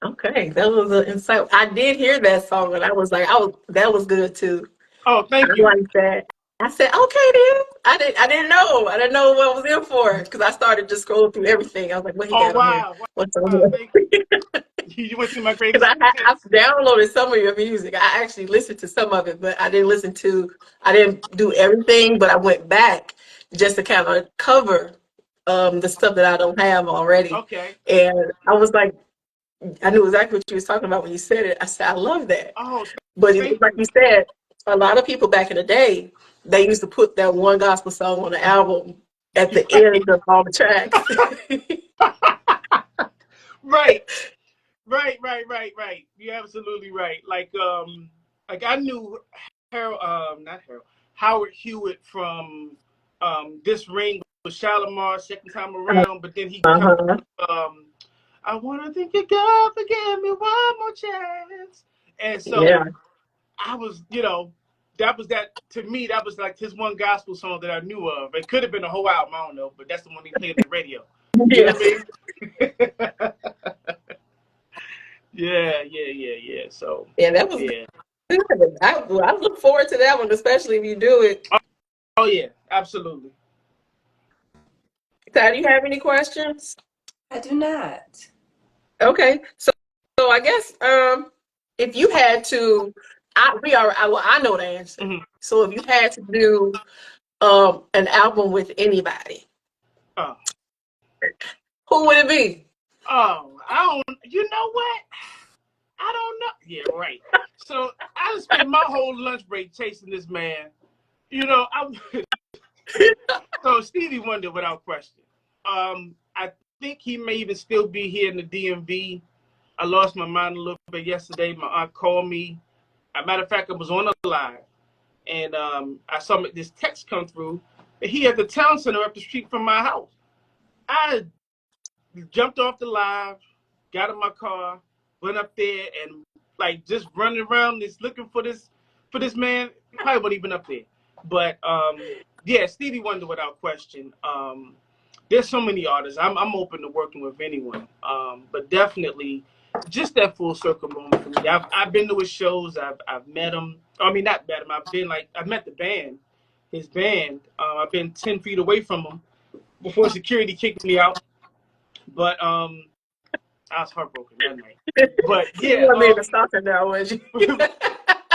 Speaker 2: Okay, that was an insight. I did hear that song, and I was like, that was good too.
Speaker 4: Oh,
Speaker 2: I
Speaker 4: thank you.
Speaker 2: like that. I said, okay, then. I didn't know what I was in for because I started just scrolling through everything. I was like, what he
Speaker 4: Oh,
Speaker 2: got on here?
Speaker 4: wow.
Speaker 2: What's on
Speaker 4: Wow. Thank you.
Speaker 2: here?
Speaker 4: You want to see my
Speaker 2: Because
Speaker 4: greatest
Speaker 2: I've
Speaker 4: hits?
Speaker 2: downloaded some of your music. I actually listened to some of it, but I didn't do everything, but I went back just to kind of cover the stuff that I don't have already.
Speaker 4: Okay.
Speaker 2: And I was like, I knew exactly what you was talking about when you said it. I said, I love that.
Speaker 4: Oh,
Speaker 2: But
Speaker 4: thank
Speaker 2: like
Speaker 4: you.
Speaker 2: you said, a lot of people back in the day, they used to put that one gospel song on the album at the end of all the tracks.
Speaker 4: Right. Right. You're absolutely right. Like I knew Harold, not Harold, Howard Hewitt from This Ring with Shalimar second time around, but then he come
Speaker 2: Uh-huh.
Speaker 4: I wanna thank you God for giving me one more chance. And
Speaker 2: Yeah.
Speaker 4: so I was, that to me, that was like his one gospel song that I knew of. It could have been a whole album, I don't know, but that's the one he played on the radio. You know
Speaker 2: Yeah.
Speaker 4: what I mean? Yeah. So,
Speaker 2: Yeah, that was
Speaker 4: yeah.
Speaker 2: good. I look forward to that one, especially if you do it.
Speaker 4: Oh, yeah, absolutely.
Speaker 2: Ty, do you have any questions?
Speaker 3: I do not.
Speaker 2: Okay. So I guess if you had to I know the answer.
Speaker 4: Hmm.
Speaker 2: So if you had to do an album with anybody,
Speaker 4: Oh,
Speaker 2: who would it be?
Speaker 4: I don't, you know what? I don't know. Yeah, right. So I just spent my whole lunch break chasing this man. I so Stevie Wonder without question. I think he may even still be here in the DMV. I lost my mind a little bit yesterday. My aunt called me. As a matter of fact, I was on a live, and I saw this text come through. He at the town center up the street from my house. I jumped off the live, got in my car, went up there, and like just running around, just looking for this man. Probably wasn't even up there, but yeah, Stevie Wonder without question. There's so many artists. I'm open to working with anyone, but definitely just that full circle moment for me. I've been to his shows. I've met him. I mean, not met him. I've met the band, his band. I've been 10 feet away from him before security kicked me out. But I was heartbroken that night. But
Speaker 2: You
Speaker 4: yeah,
Speaker 2: want to be in a stalker now, was you?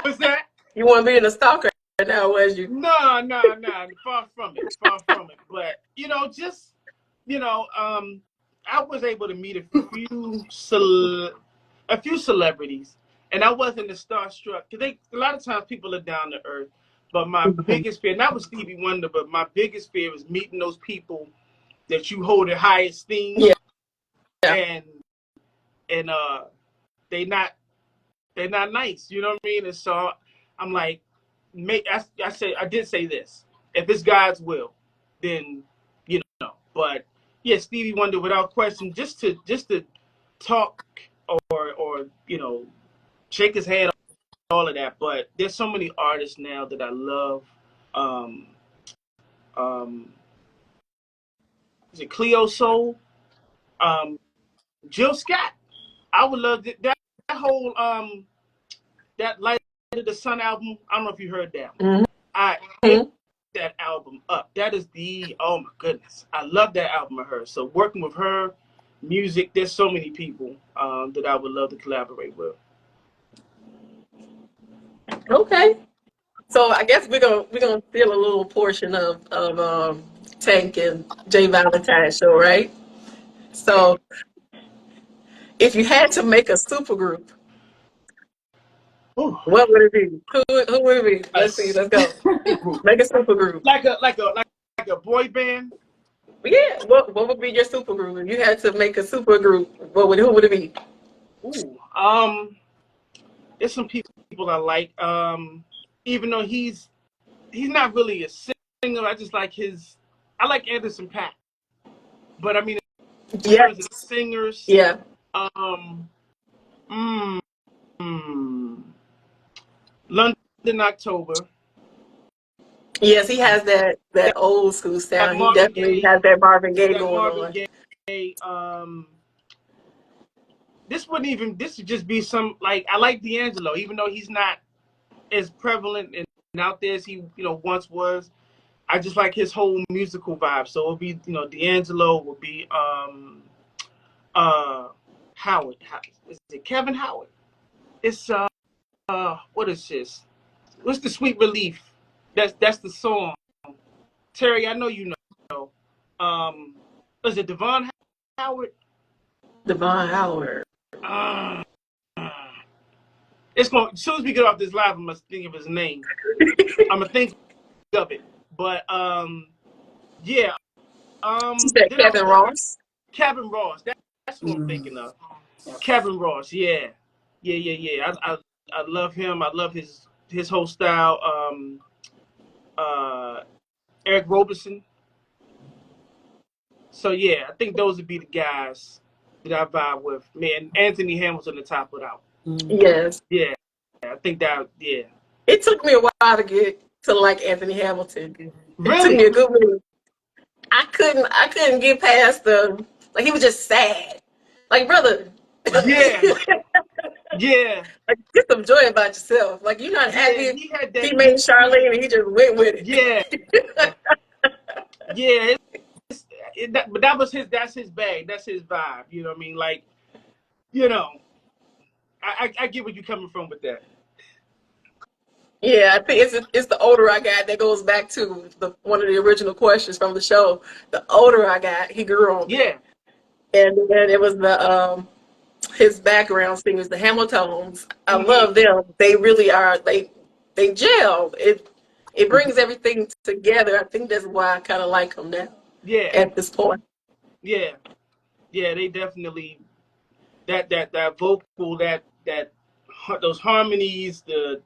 Speaker 4: what's that?
Speaker 2: You want to be in a stalker now, was you?
Speaker 4: No, far from it, But just I was able to meet a few celebrities, and I wasn't a starstruck because a lot of times people are down to earth. But my
Speaker 2: Mhm.
Speaker 4: biggest fear, not with Stevie Wonder, but my biggest fear was meeting those people that you hold in high esteem,
Speaker 2: Yeah.
Speaker 4: and and they not they're not nice. You know what I mean? And so I'm like, I did say this. If it's God's will, then But yeah, Stevie Wonder without question. Just to talk or shake his hand, all of that. But there's so many artists now that I love. Um, um, is it Cleo Soul? Jill Scott. I would love that whole that Light of the Sun album. I don't know if you heard that one.
Speaker 2: Mhm.
Speaker 4: I ate that album up. That is oh my goodness. I love that album of hers. So working with her, music, there's so many people that I would love to collaborate with.
Speaker 2: Okay. So I guess we're gonna steal a little portion of Tank and Jay Valentine's show, right? So if you had to make a supergroup,
Speaker 4: Ooh,
Speaker 2: what would it be? Who would it be?
Speaker 4: a
Speaker 2: Let's see. Let's go.
Speaker 4: group.
Speaker 2: Make a supergroup.
Speaker 4: Like a boy band.
Speaker 2: Yeah. What would be your supergroup if you had to make a supergroup? Who would it be?
Speaker 4: Ooh. There's some people I like. Even though he's not really a singer, I like Anderson .Paak. But I mean, in terms of
Speaker 2: Yes.
Speaker 4: singers,
Speaker 2: Yeah.
Speaker 4: um, mm, mm, London October,
Speaker 2: Yes, he has that old school
Speaker 4: that
Speaker 2: sound. He
Speaker 4: Marvin
Speaker 2: definitely has
Speaker 4: Gaye,
Speaker 2: that Marvin Gaye
Speaker 4: that
Speaker 2: going
Speaker 4: Marvin
Speaker 2: on.
Speaker 4: Gaye. This would just be some like I like D'Angelo, even though he's not as prevalent and out there as he once was. I just like his whole musical vibe. So it'll be D'Angelo will be uh Howard. Is it Kevin Howard? It's what is this? What's the Sweet Relief? That's the song. Terry, I know you know. Is it Devon Howard?
Speaker 2: Devon Howard.
Speaker 4: Uh, it's going. As soon as we get off this live, I must think of his name. I'm gonna think of it. But yeah.
Speaker 2: You said Kevin Ross.
Speaker 4: Kevin Ross. That's what I'm thinking of. Kevin Ross. Yeah. I love him. I love his whole style. Eric Roberson. So yeah, I think those would be the guys that I vibe with. Man, Anthony Hamilton to top it out.
Speaker 2: Yes.
Speaker 4: Yeah, I think that. Yeah.
Speaker 2: It took me a while to get to like Anthony Hamilton. It
Speaker 4: Really?
Speaker 2: took me a good minute. I couldn't get past he was just sad. Like, brother.
Speaker 4: Yeah. Yeah.
Speaker 2: Like, get some joy about yourself. Like, you're not happy.
Speaker 4: He had that.
Speaker 2: He made Charlene and he just went with it.
Speaker 4: Yeah. Yeah. But that's his bag. That's his vibe. You know what I mean? Like, you know, I get where you're coming from with that.
Speaker 2: Yeah, I think it's the older I got that goes back to one of the original questions from the show. The older I got, he grew on me.
Speaker 4: Yeah.
Speaker 2: And then it was his background singers, the Hamiltons. I love them. They really are. They gel. It brings everything together. I think that's why I kind of like them now.
Speaker 4: Yeah.
Speaker 2: At this point.
Speaker 4: Yeah. Yeah. They definitely that vocal that those harmonies, the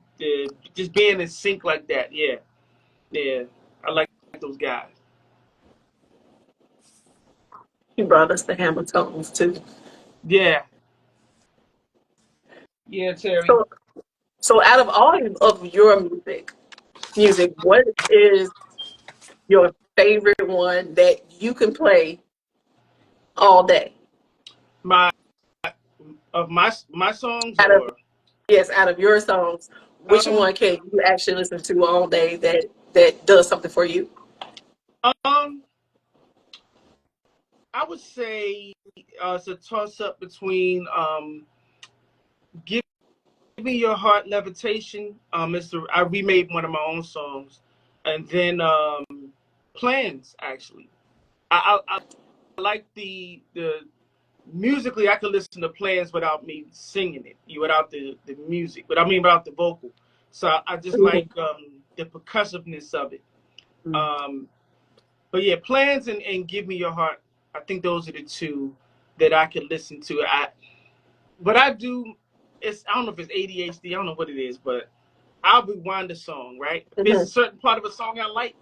Speaker 4: just being in sync like that. Yeah. Yeah. I like those guys.
Speaker 2: He brought us the Hamiltons too.
Speaker 4: Yeah. Yeah, Terry.
Speaker 2: So out of all of your music, what is your favorite one that you can play all day?
Speaker 4: My songs
Speaker 2: Out of your songs, which
Speaker 4: Um,
Speaker 2: one can you actually listen to all day that does something for you?
Speaker 4: I would say it's a toss up between Give Me Your Heart, Levitation. I remade one of my own songs, and then Plans. Actually, I like the musically. I could listen to Plans without me singing it, without the music, but I mean without the vocal. So I just like the percussiveness of it. But yeah, Plans and Give Me Your Heart. I think those are the two that I can listen to. What I do is, I don't know if it's ADHD, I don't know what it is, but I'll rewind the song, right? If it's a certain part of a song I like,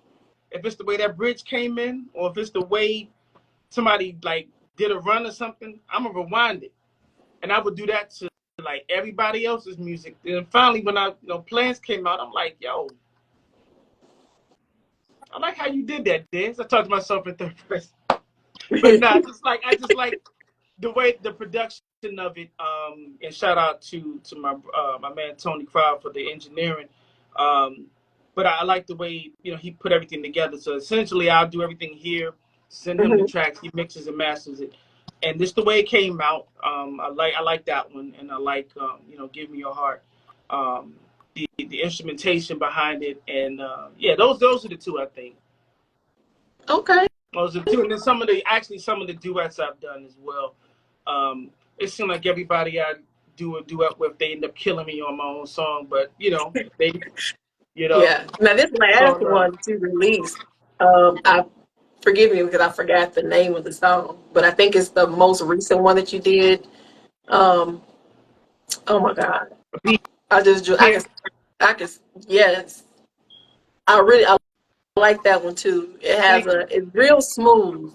Speaker 4: if it's the way that bridge came in, or if it's the way somebody like did a run or something, I'm gonna rewind it. And I would do that to like everybody else's music. And finally when Plans came out, I'm like, yo, I like how you did that, Dez. I talked to myself in third person. But I just like the way the production of it. And shout out to my man Tony Crowd for the engineering. But I like the way he put everything together. So essentially, I'll do everything here, send him the tracks, he mixes and masters it, and just the way it came out. I like that one, and I like Give Me Your Heart. The instrumentation behind it, and those are the two I think.
Speaker 2: Okay.
Speaker 4: Those are the two, and then some of the duets I've done as well. It seemed like everybody I do a duet with, they end up killing me on my own song, but they.
Speaker 2: Yeah. Now this last one to release, forgive me because I forgot the name of the song, but I think it's the most recent one that you did. Oh my God. Yes. I like that one too. It's real smooth.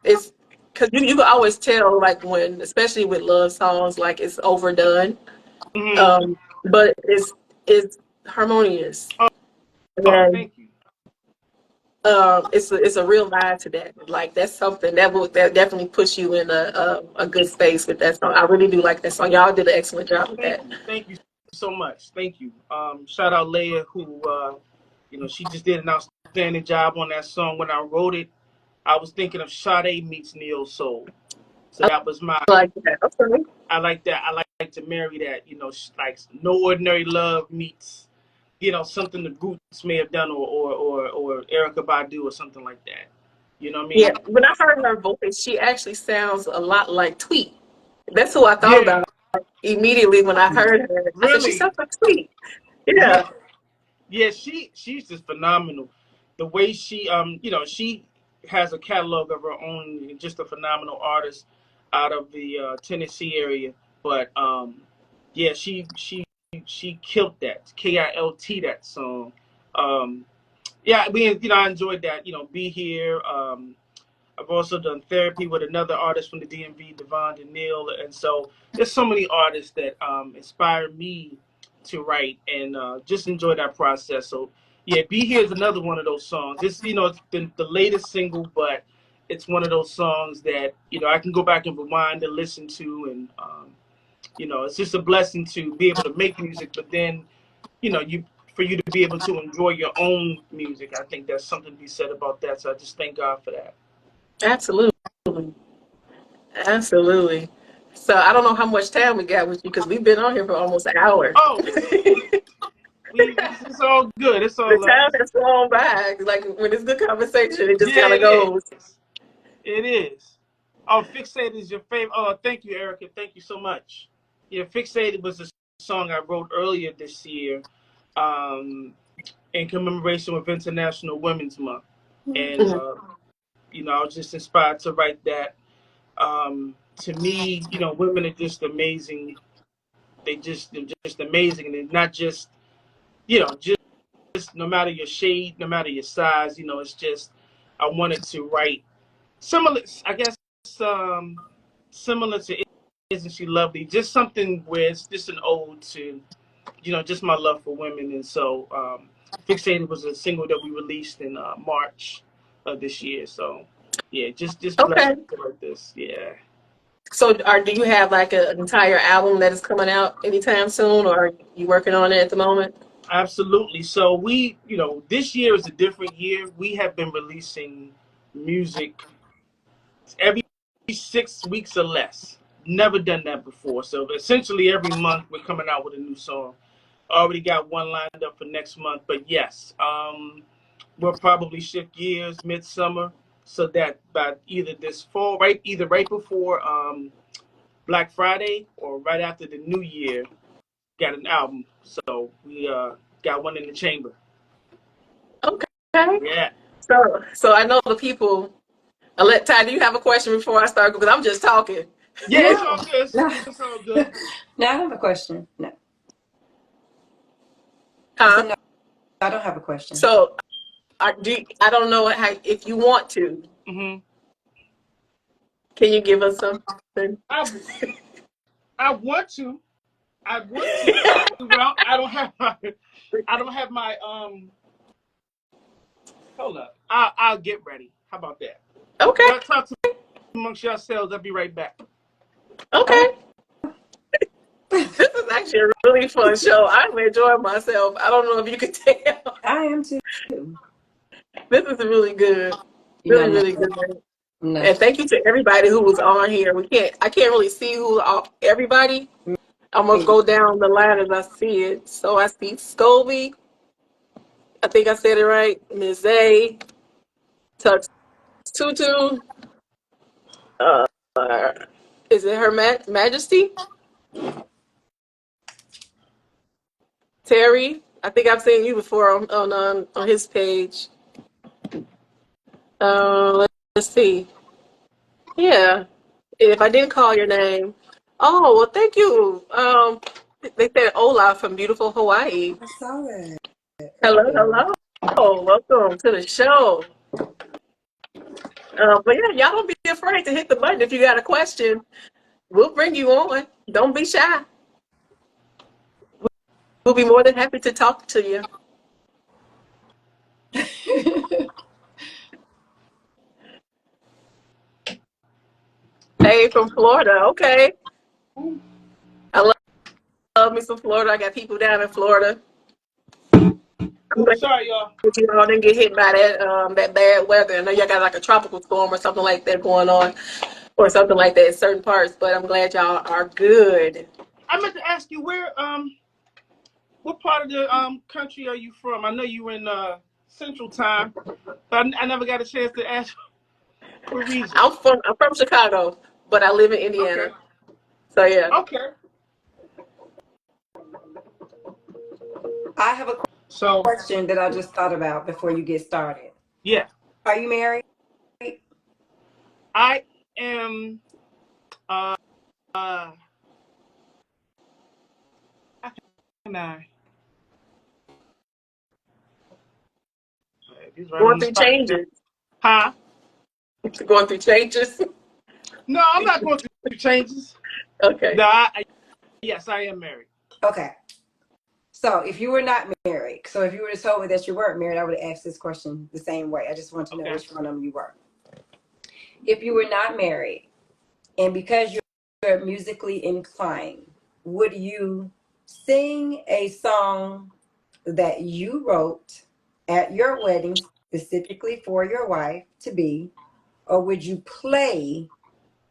Speaker 2: It's because you can always tell, like, when, especially with love songs, like, it's overdone. But it's harmonious. And
Speaker 4: thank you.
Speaker 2: it's a real vibe to that. Like, that's something that definitely puts you in a good space with that song. I really do like that song. Y'all did an excellent job with that.
Speaker 4: Thank you so much. Thank you. Shout out Leia, who she just did an outstanding job on that song. When I wrote it, I was thinking of Sade meets Neo Soul. So that was my.
Speaker 2: I like that. Okay.
Speaker 4: I like that. I like to marry that. You know, like No Ordinary Love meets, something the Roots may have done, or Erica Badu or something like that. You know what I
Speaker 2: Yeah,
Speaker 4: mean?
Speaker 2: when I heard her voice, she actually sounds a lot like Tweet. That's who I thought
Speaker 4: Yeah,
Speaker 2: about immediately when I heard her. I said, she
Speaker 4: really.
Speaker 2: sounds like Tweet.
Speaker 4: Yeah,
Speaker 2: Yeah.
Speaker 4: yeah. She's just phenomenal. The way she has a catalog of her own. Just a phenomenal artist out of the Tennessee area. But yeah, she killed that KILT that song. Um, yeah, I enjoyed that. Be Here. I've also done therapy with another artist from the DMV, Devon Daniil, and so there's so many artists that inspire me to write and just enjoy that process. So yeah, Be Here is another one of those songs. It's the latest single, but it's one of those songs that I can go back and rewind and listen to, and it's just a blessing to be able to make music, but then you for you to be able to enjoy your own music. I think there's something to be said about that. So I just thank God for that.
Speaker 2: Absolutely. Absolutely. So I don't know how much time we got with you because we've been on here for almost an hour.
Speaker 4: Oh,
Speaker 2: The
Speaker 4: it's all good. It's all love.
Speaker 2: time has flown by. Like when it's good conversation, it just
Speaker 4: Yeah,
Speaker 2: kind of
Speaker 4: it
Speaker 2: goes.
Speaker 4: is. It is. Oh, Fixated is your favorite. Oh, thank you, Erica. Thank you so much. Yeah, Fixated was a song I wrote earlier this year, um, in commemoration with International Women's Month, and
Speaker 2: Mhm.
Speaker 4: I was just inspired to write that. To me, women are just amazing. They're just amazing, and they're not just just no matter your shade, no matter your size. It's just I wanted to write similar, I guess, similar to Isn't She Lovely? Just something where it's just an ode to just my love for women, and so Fixated was a single that we released in March of this year. So yeah, just blessed
Speaker 2: Okay.
Speaker 4: like this. Yeah.
Speaker 2: So do you have like an entire album that is coming out anytime soon, or are you working on it at the moment?
Speaker 4: Absolutely. So this year is a different year. We have been releasing music every 6 weeks or less. Never done that before. So essentially, every month we're coming out with a new song. Already got one lined up for next month. But yes, we'll probably shift gears midsummer so that by either this fall, either right before Black Friday or right after the New Year, got an album. So we got one in the chamber.
Speaker 2: Okay.
Speaker 4: Yeah.
Speaker 2: So I know the people. I let Ty. Do you have a question before I start? Because I'm just talking.
Speaker 4: Yeah, it's all
Speaker 3: No,
Speaker 4: good.
Speaker 3: no,
Speaker 4: It's all
Speaker 3: no.
Speaker 4: good.
Speaker 3: I have a question. No, I
Speaker 2: Huh?
Speaker 3: said no. I don't have a question.
Speaker 2: So I don't know how if you want to.
Speaker 4: Hmm.
Speaker 2: Can you give us something?
Speaker 4: I I want to. I want to. Well, I don't have my hold up. I'll get ready. How about that?
Speaker 2: Okay.
Speaker 4: Y'all talk to amongst yourselves. I'll be right back.
Speaker 2: Okay.
Speaker 3: Oh,
Speaker 2: This is actually a really fun show. I'm enjoying myself. I don't know if you can tell.
Speaker 3: I am too.
Speaker 2: This is really good.
Speaker 3: You know,
Speaker 2: Really,
Speaker 3: no,
Speaker 2: really good.
Speaker 3: no.
Speaker 2: And thank you to everybody who was on here. I can't really see who all everybody. I'm gonna
Speaker 3: Me.
Speaker 2: go down the line as I see it. So I see Scobie. I think I said it right. Ms. A, Tux Tutu. Uh, is it Her Majesty? Terry. I think I've seen you before on his page. Let's see. Yeah. If I didn't call your name, oh well, thank you. They said Ola from beautiful Hawaii.
Speaker 3: I saw that
Speaker 2: Hello,
Speaker 3: earlier.
Speaker 2: hello. Welcome to the show. But yeah, y'all don't be afraid to hit the button if you got a question. We'll bring you on. Don't be shy. We'll be more than happy to talk to you. Hey, from Florida. Okay. I love me some Florida. I got people down in Florida. I'm
Speaker 4: Oops,
Speaker 2: glad
Speaker 4: sorry, y'all.
Speaker 2: you all didn't get hit by that bad weather. I know y'all got like a tropical storm or something like that going on. or something like that in certain parts. But I'm glad y'all are good.
Speaker 4: I meant to ask you where what part of the country are you from? I know you in Central Time, but I never got a chance to ask what region.
Speaker 2: I'm from Chicago, but I live in
Speaker 4: Okay.
Speaker 2: Indiana. So yeah.
Speaker 4: Okay.
Speaker 3: I have a
Speaker 4: So
Speaker 3: question that I just thought about before you get started.
Speaker 4: yeah,
Speaker 3: Are you married?
Speaker 4: I am. How can I? He's right
Speaker 2: Going
Speaker 4: on the
Speaker 2: through
Speaker 4: spot.
Speaker 2: changes.
Speaker 4: Huh?
Speaker 2: Going through changes.
Speaker 4: No, I'm not going through changes.
Speaker 2: Okay.
Speaker 4: No, yes, I am married.
Speaker 3: Okay. So if you were not married, so if you would have told me that you weren't married, I would have asked this question the same way. I just want to know
Speaker 4: Okay.
Speaker 3: which one of them you were. If you were not married, and because you're musically inclined, would you sing a song that you wrote at your wedding specifically for your wife to be, or would you play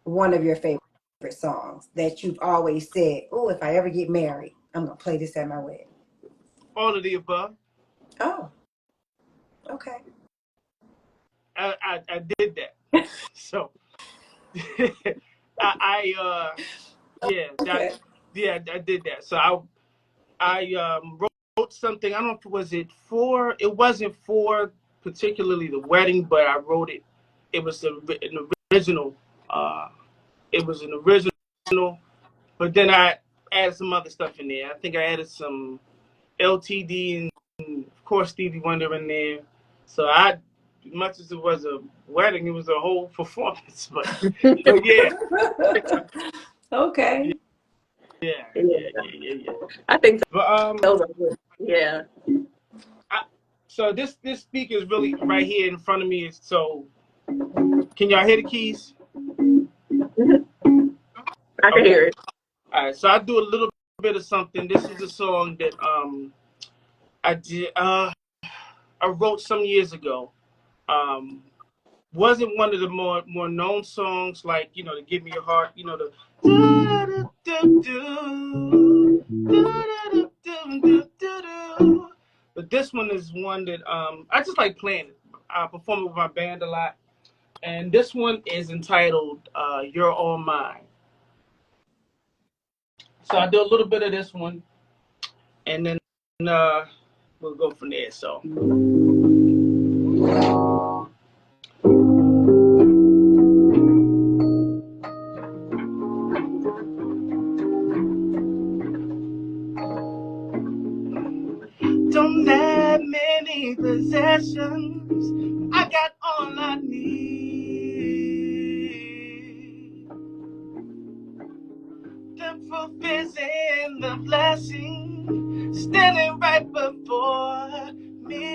Speaker 3: one of your favorite songs that you've always said, oh, if I ever get married, I'm going to play this at my wedding?
Speaker 4: All of the above.
Speaker 3: Oh, okay.
Speaker 4: I did that. So I yeah
Speaker 3: Okay.
Speaker 4: I did that. So I wrote something. I don't know if it wasn't for particularly the wedding, but I wrote it. It was an original. It was an original, but then I added some other stuff in there. I think I added some LTD and of course Stevie Wonder in there. So much as it was a wedding, it was a whole performance. But yeah,
Speaker 3: Okay.
Speaker 4: yeah.
Speaker 2: I think
Speaker 4: But
Speaker 2: those are good. Yeah.
Speaker 4: so this speaker is really right here in front of me. So can y'all hear the keys?
Speaker 2: I can
Speaker 4: Okay.
Speaker 2: hear it.
Speaker 4: All right. So I do a little bit of something. This is a song that I did. I wrote some years ago. Wasn't one of the more known songs, like to Give Me Your Heart, the but this one is one that I just like playing it. I perform it with my band a lot, and this one is entitled You're All Mine. So I do a little bit of this one, and then we'll go from there. So don't have many possessions, I got all I need. The proof is in the blessing standing right before me.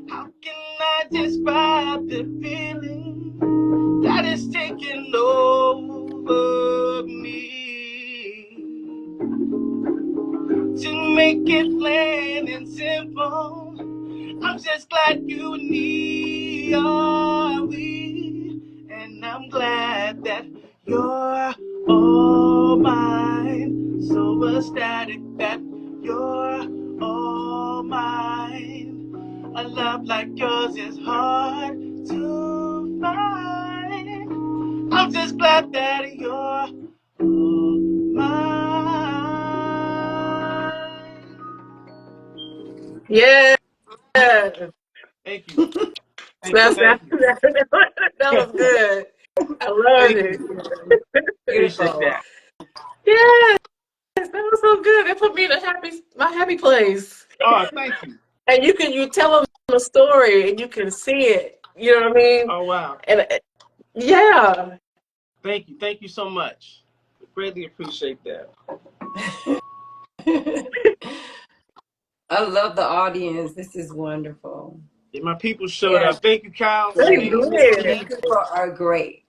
Speaker 4: How can I describe the feeling that is taking over me? To make it plain and simple, I'm just glad you and me are we, and I'm glad that you're all mine. So ecstatic that you're all mine. A love like yours is hard to find. I'm just glad that you're all mine.
Speaker 2: Yeah.
Speaker 4: Thank you.
Speaker 2: That
Speaker 4: Thank you.
Speaker 2: was good. I love
Speaker 4: Thank
Speaker 2: it.
Speaker 4: you. Appreciate
Speaker 3: Beautiful.
Speaker 4: that.
Speaker 2: Yes, that was so good. That put me in my happy place.
Speaker 4: Oh, thank you.
Speaker 2: And you tell them a story and you can see it. You know what I mean?
Speaker 4: Oh, wow.
Speaker 2: And yeah.
Speaker 4: Thank you. Thank you so much. Greatly appreciate that.
Speaker 3: I love the audience. This is wonderful.
Speaker 4: Yeah, my people showed
Speaker 3: Yeah.
Speaker 4: up. Thank you, Kyle.
Speaker 2: Very
Speaker 3: Your
Speaker 2: good.
Speaker 3: people are great.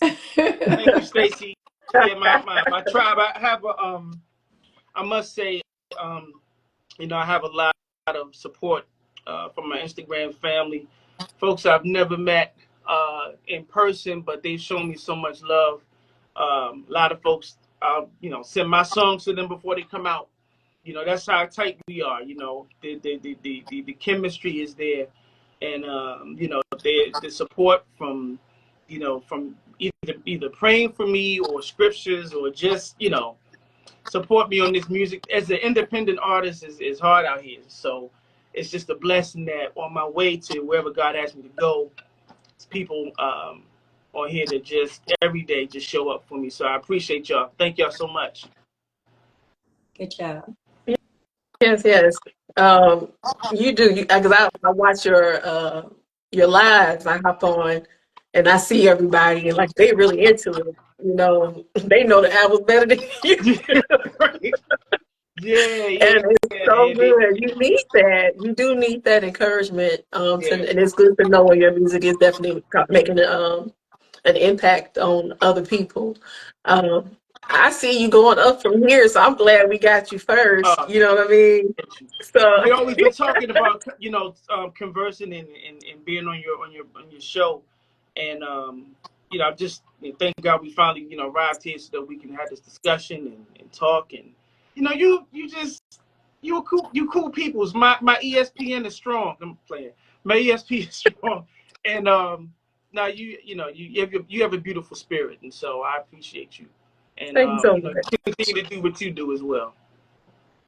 Speaker 4: Thank you, Stacy. Yeah, my tribe. I have I must say, I have a lot of support from my Instagram family. folks I've never met in person, but they've shown me so much love. A lot of folks, send my songs to them before they come out. That's how tight we are. The chemistry is there, and the support from, from either praying for me or scriptures or just support me on this music. As an independent artist, is hard out here. So it's just a blessing that on my way to wherever God asked me to go, people on here that just every day just show up for me. So I appreciate y'all. Thank y'all so much.
Speaker 3: Good job.
Speaker 2: Yes. You do. Because I watch your lives. I hop on and I see everybody, and like they really into it. They know the album better than you.
Speaker 4: Right. Yeah.
Speaker 2: And it's so
Speaker 4: And
Speaker 2: good. You need that. You do need that encouragement.
Speaker 4: yeah.
Speaker 2: And it's good to know when your music is definitely making an impact on other people. Um, I see you going up from here, so I'm glad we got you first. You know what I mean? So
Speaker 4: We always been talking about conversing and being on your show, and just thank God we finally arrived here so that we can have this discussion and talk, and you cool peoples. My ESPN is strong. I'm playing. My ESP is strong, and now you have a beautiful spirit, and so I appreciate you, and
Speaker 2: thank you so much.
Speaker 4: continue to do what you do as well.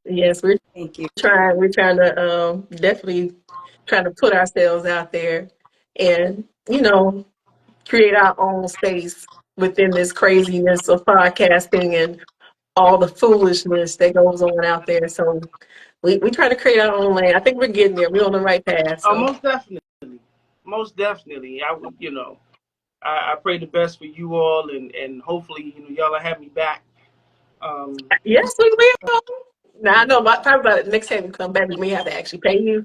Speaker 2: Yes, we're
Speaker 3: Thank you.
Speaker 2: trying. We're trying to definitely trying to put ourselves out there, and create our own space within this craziness of podcasting and all the foolishness that goes on out there. So we try to create our own lane. I think we're getting there. We're on the right path. So
Speaker 4: Most definitely. I would, I pray the best for you all, and hopefully, y'all will have me back.
Speaker 2: yes, we will. Now I know talk about it next time you come back. We may have to actually pay you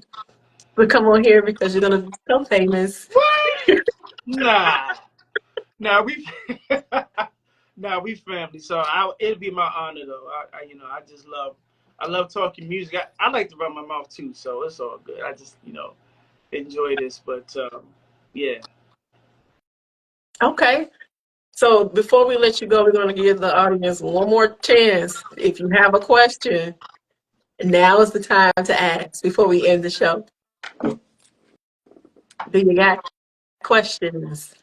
Speaker 2: to come on here because you're gonna become famous.
Speaker 4: What? Nah, we, we family. So it'll be my honor, though. I love talking music. I like to run my mouth too, so it's all good. I just, enjoy this, but yeah.
Speaker 2: Okay. So before we let you go, we're going to give the audience one more chance. If you have a question, now is the time to ask before we end the show. Do you got questions?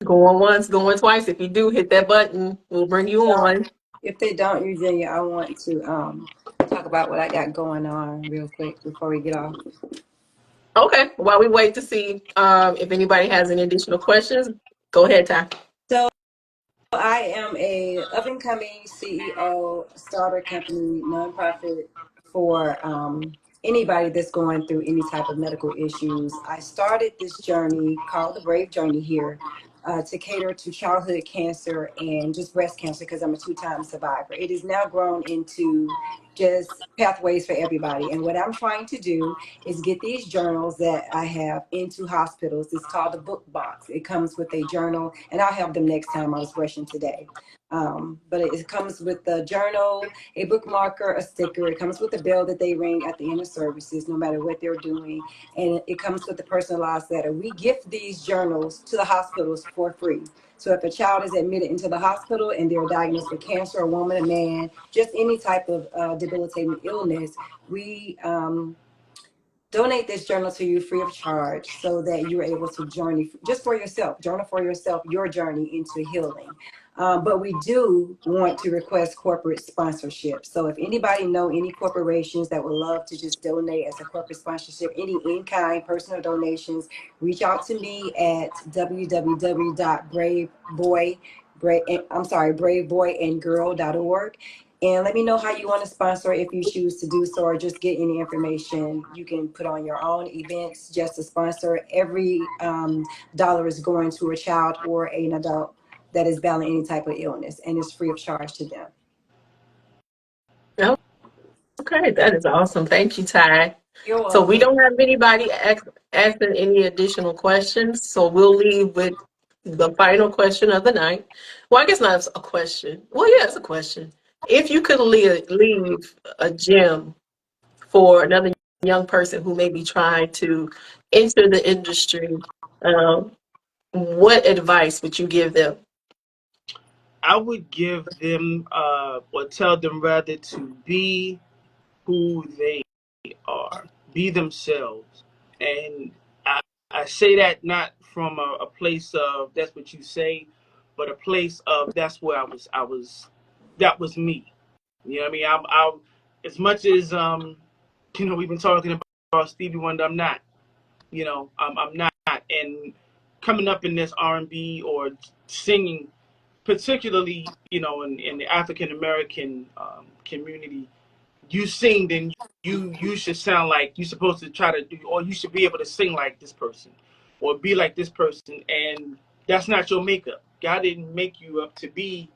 Speaker 2: Going once, going twice. If you do, hit that button. We'll bring you on.
Speaker 3: If they don't, Eugenia, I want to talk about what I got going on real quick before we get off.
Speaker 2: Okay. While we wait to see if anybody has any additional questions, go ahead, Ty.
Speaker 3: So I am a up and coming CEO, starter company, nonprofit for anybody that's going through any type of medical issues. I started this journey called the Brave Journey here to cater to childhood cancer and just breast cancer because I'm a 2-time survivor. It has now grown into just pathways for everybody. And what I'm trying to do is get these journals that I have into hospitals. It's called the book box. It comes with a journal, and I'll have them next time. I was rushing today. But it comes with the journal, a bookmarker, a sticker. It comes with a bell that they ring at the end of services, no matter what they're doing. And it comes with a personalized letter. We gift these journals to the hospitals for free. So if a child is admitted into the hospital and they're diagnosed with cancer, a woman, a man, just any type of debilitating illness, we donate this journal to you free of charge so that you're able to journey just for yourself, journal for yourself, your journey into healing. But we do want to request corporate sponsorship. So if anybody know any corporations that would love to just donate as a corporate sponsorship, any in-kind personal donations, reach out to me at braveboyandgirl.org. And let me know how you want to sponsor if you choose to do so, or just get any information you can put on your own events just to sponsor. Every dollar is going to a child or an adult that is battling any type of illness, and it's free of charge to them.
Speaker 2: Okay, that is awesome. Thank you, Ty.
Speaker 3: You're
Speaker 2: So
Speaker 3: welcome.
Speaker 2: we don't have anybody asking any additional questions. So we'll leave with the final question of the night. Well, I guess not a question. Well, yeah, it's a question. If you could leave a gem for another young person who may be trying to enter the industry, um, what advice would you give them?
Speaker 4: I would give them, or tell them rather, to be who they are, be themselves. And I say that not from a place of that's what you say, but a place of that's where that was me. You know what I mean? I as much as we've been talking about Stevie Wonder, I'm not. I'm not. And coming up in this R&B or singing, particularly, in the African American community, you sing, then you should sound like you're supposed to try to do, or you should be able to sing like this person, or be like this person, and that's not your makeup. God didn't make you up to be,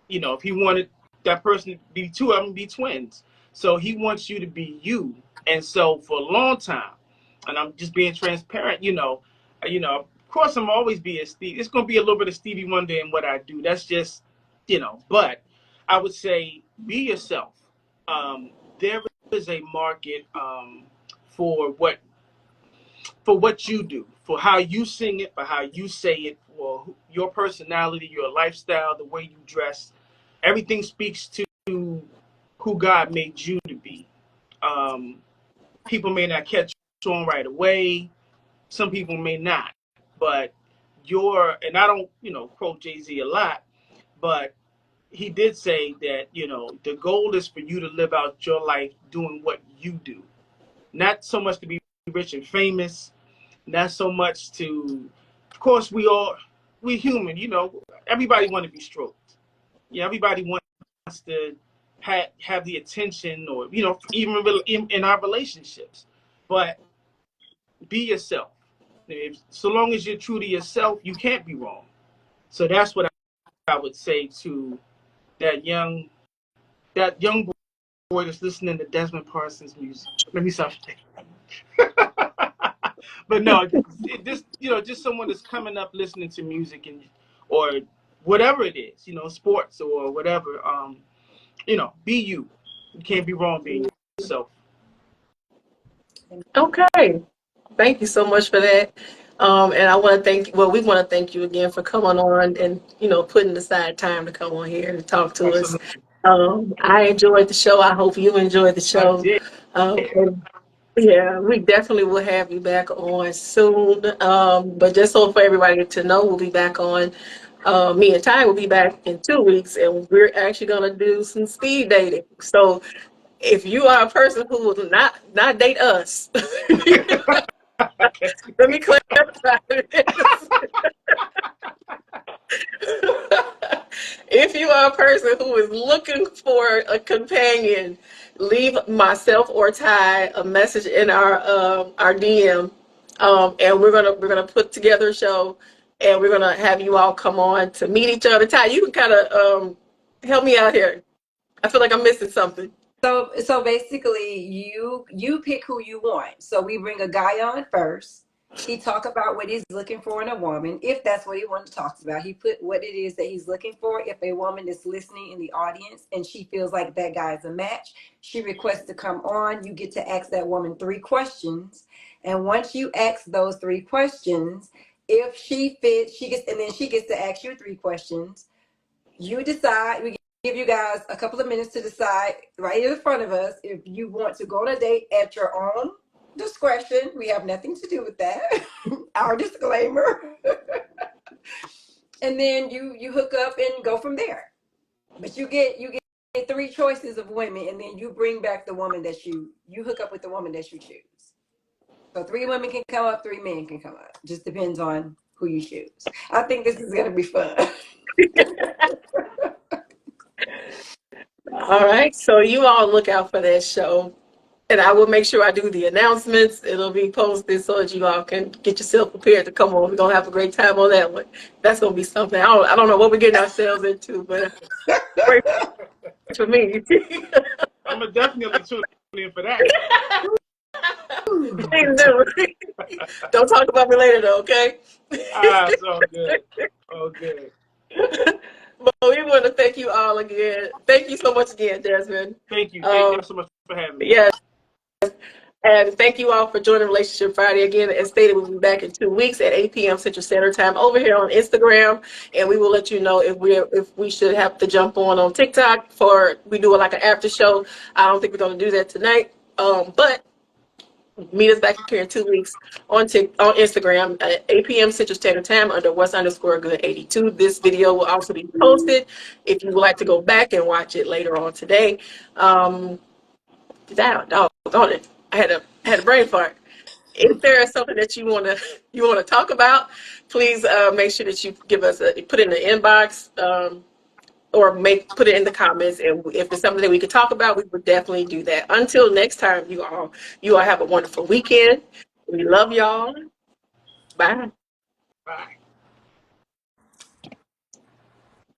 Speaker 4: if He wanted that person to be two of them, be twins. So He wants you to be you. And so for a long time, and I'm just being transparent, of course I'm always be a Steve. It's gonna be a little bit of Stevie Wonder in what I do. That's just, but I would say be yourself. There is a market for what you do, for how you sing it, for how you say it, for your personality, your lifestyle, the way you dress. Everything speaks to who God made you to be. People may not catch on right away. Some people may not. But and I don't, quote Jay-Z a lot, but he did say that, the goal is for you to live out your life doing what you do. Not so much to be rich and famous, not so much to, of course, we human, everybody want to be stroked. Yeah, everybody wants to have the attention, or, even in our relationships. But be yourself. So long as you're true to yourself, you can't be wrong. So that's what I would say to that young boy that's listening to Desmond Parsons music. Let me stop. But no, just someone that's coming up listening to music, or whatever it is, sports or whatever. Be you. You can't be wrong being yourself.
Speaker 2: Okay. Thank you so much for that. And I want to we want to thank you again for coming on and, putting aside time to come on here and talk to us.
Speaker 4: Absolutely.
Speaker 2: I enjoyed the show. I hope you enjoyed the
Speaker 4: I
Speaker 2: show.
Speaker 4: did.
Speaker 2: And yeah, we definitely will have you back on soon. But just so for everybody to know, we'll be back on. Me and Ty will be back in 2 weeks, and we're actually going to do some speed dating. So if you are a person who will not date us, let me clarify this. If you are a person who is looking for a companion, leave myself or Ty a message in our DM, and we're gonna put together a show, and we're gonna have you all come on to meet each other. Ty, you can kind of help me out here. I feel like I'm missing something.
Speaker 3: So basically, you pick who you want. So we bring a guy on first. He talk about what he's looking for in a woman, if that's what he wants to talk about. He put what it is that he's looking for. If a woman is listening in the audience and she feels like that guy is a match, she requests to come on. You get to ask that woman 3 questions, and once you ask those 3 questions, if she fits, she gets to ask you 3 questions. You decide. We give you guys a couple of minutes to decide right in front of us if you want to go on a date at your own discretion. We have nothing to do with that. Our disclaimer. And then you hook up and go from there. But you get 3 choices of women, and then you bring back the woman that you hook up with the woman that you choose. So 3 women can come up, 3 men can come up. Just depends on who you choose. I think this is gonna be fun.
Speaker 2: All right, so you all look out for that show. And I will make sure I do the announcements. It'll be posted so that you all can get yourself prepared to come on. We're gonna have a great time on that one. That's gonna be something. I don't know what we're getting ourselves into, but great for me.
Speaker 4: I'm gonna definitely tune in for that.
Speaker 2: Please do. Don't talk about me later, though. Okay.
Speaker 4: It's all good. All good.
Speaker 2: But we want to thank you all again. Thank you so much again, Desmond.
Speaker 4: Thank you. Thank you so much for having me.
Speaker 2: Yes. And thank you all for joining Relationship Friday. Again, as stated, we'll be back in 2 weeks at 8 p.m. Central Standard Time over here on Instagram. And we will let you know if we should have to jump on TikTok for we do like an after show. I don't think we're going to do that tonight. But meet us back here in 2 weeks on Instagram at 8 p.m. Central Standard Time under What's_Good82. This video will also be posted if you would like to go back and watch it later on today. Doggone it. I had a brain fart. If there is something that you wanna talk about, please make sure that you give us put it in the inbox or put it in the comments. And if it's something that we could talk about, we would definitely do that. Until next time, you all have a wonderful weekend. We love y'all. Bye.
Speaker 4: Bye.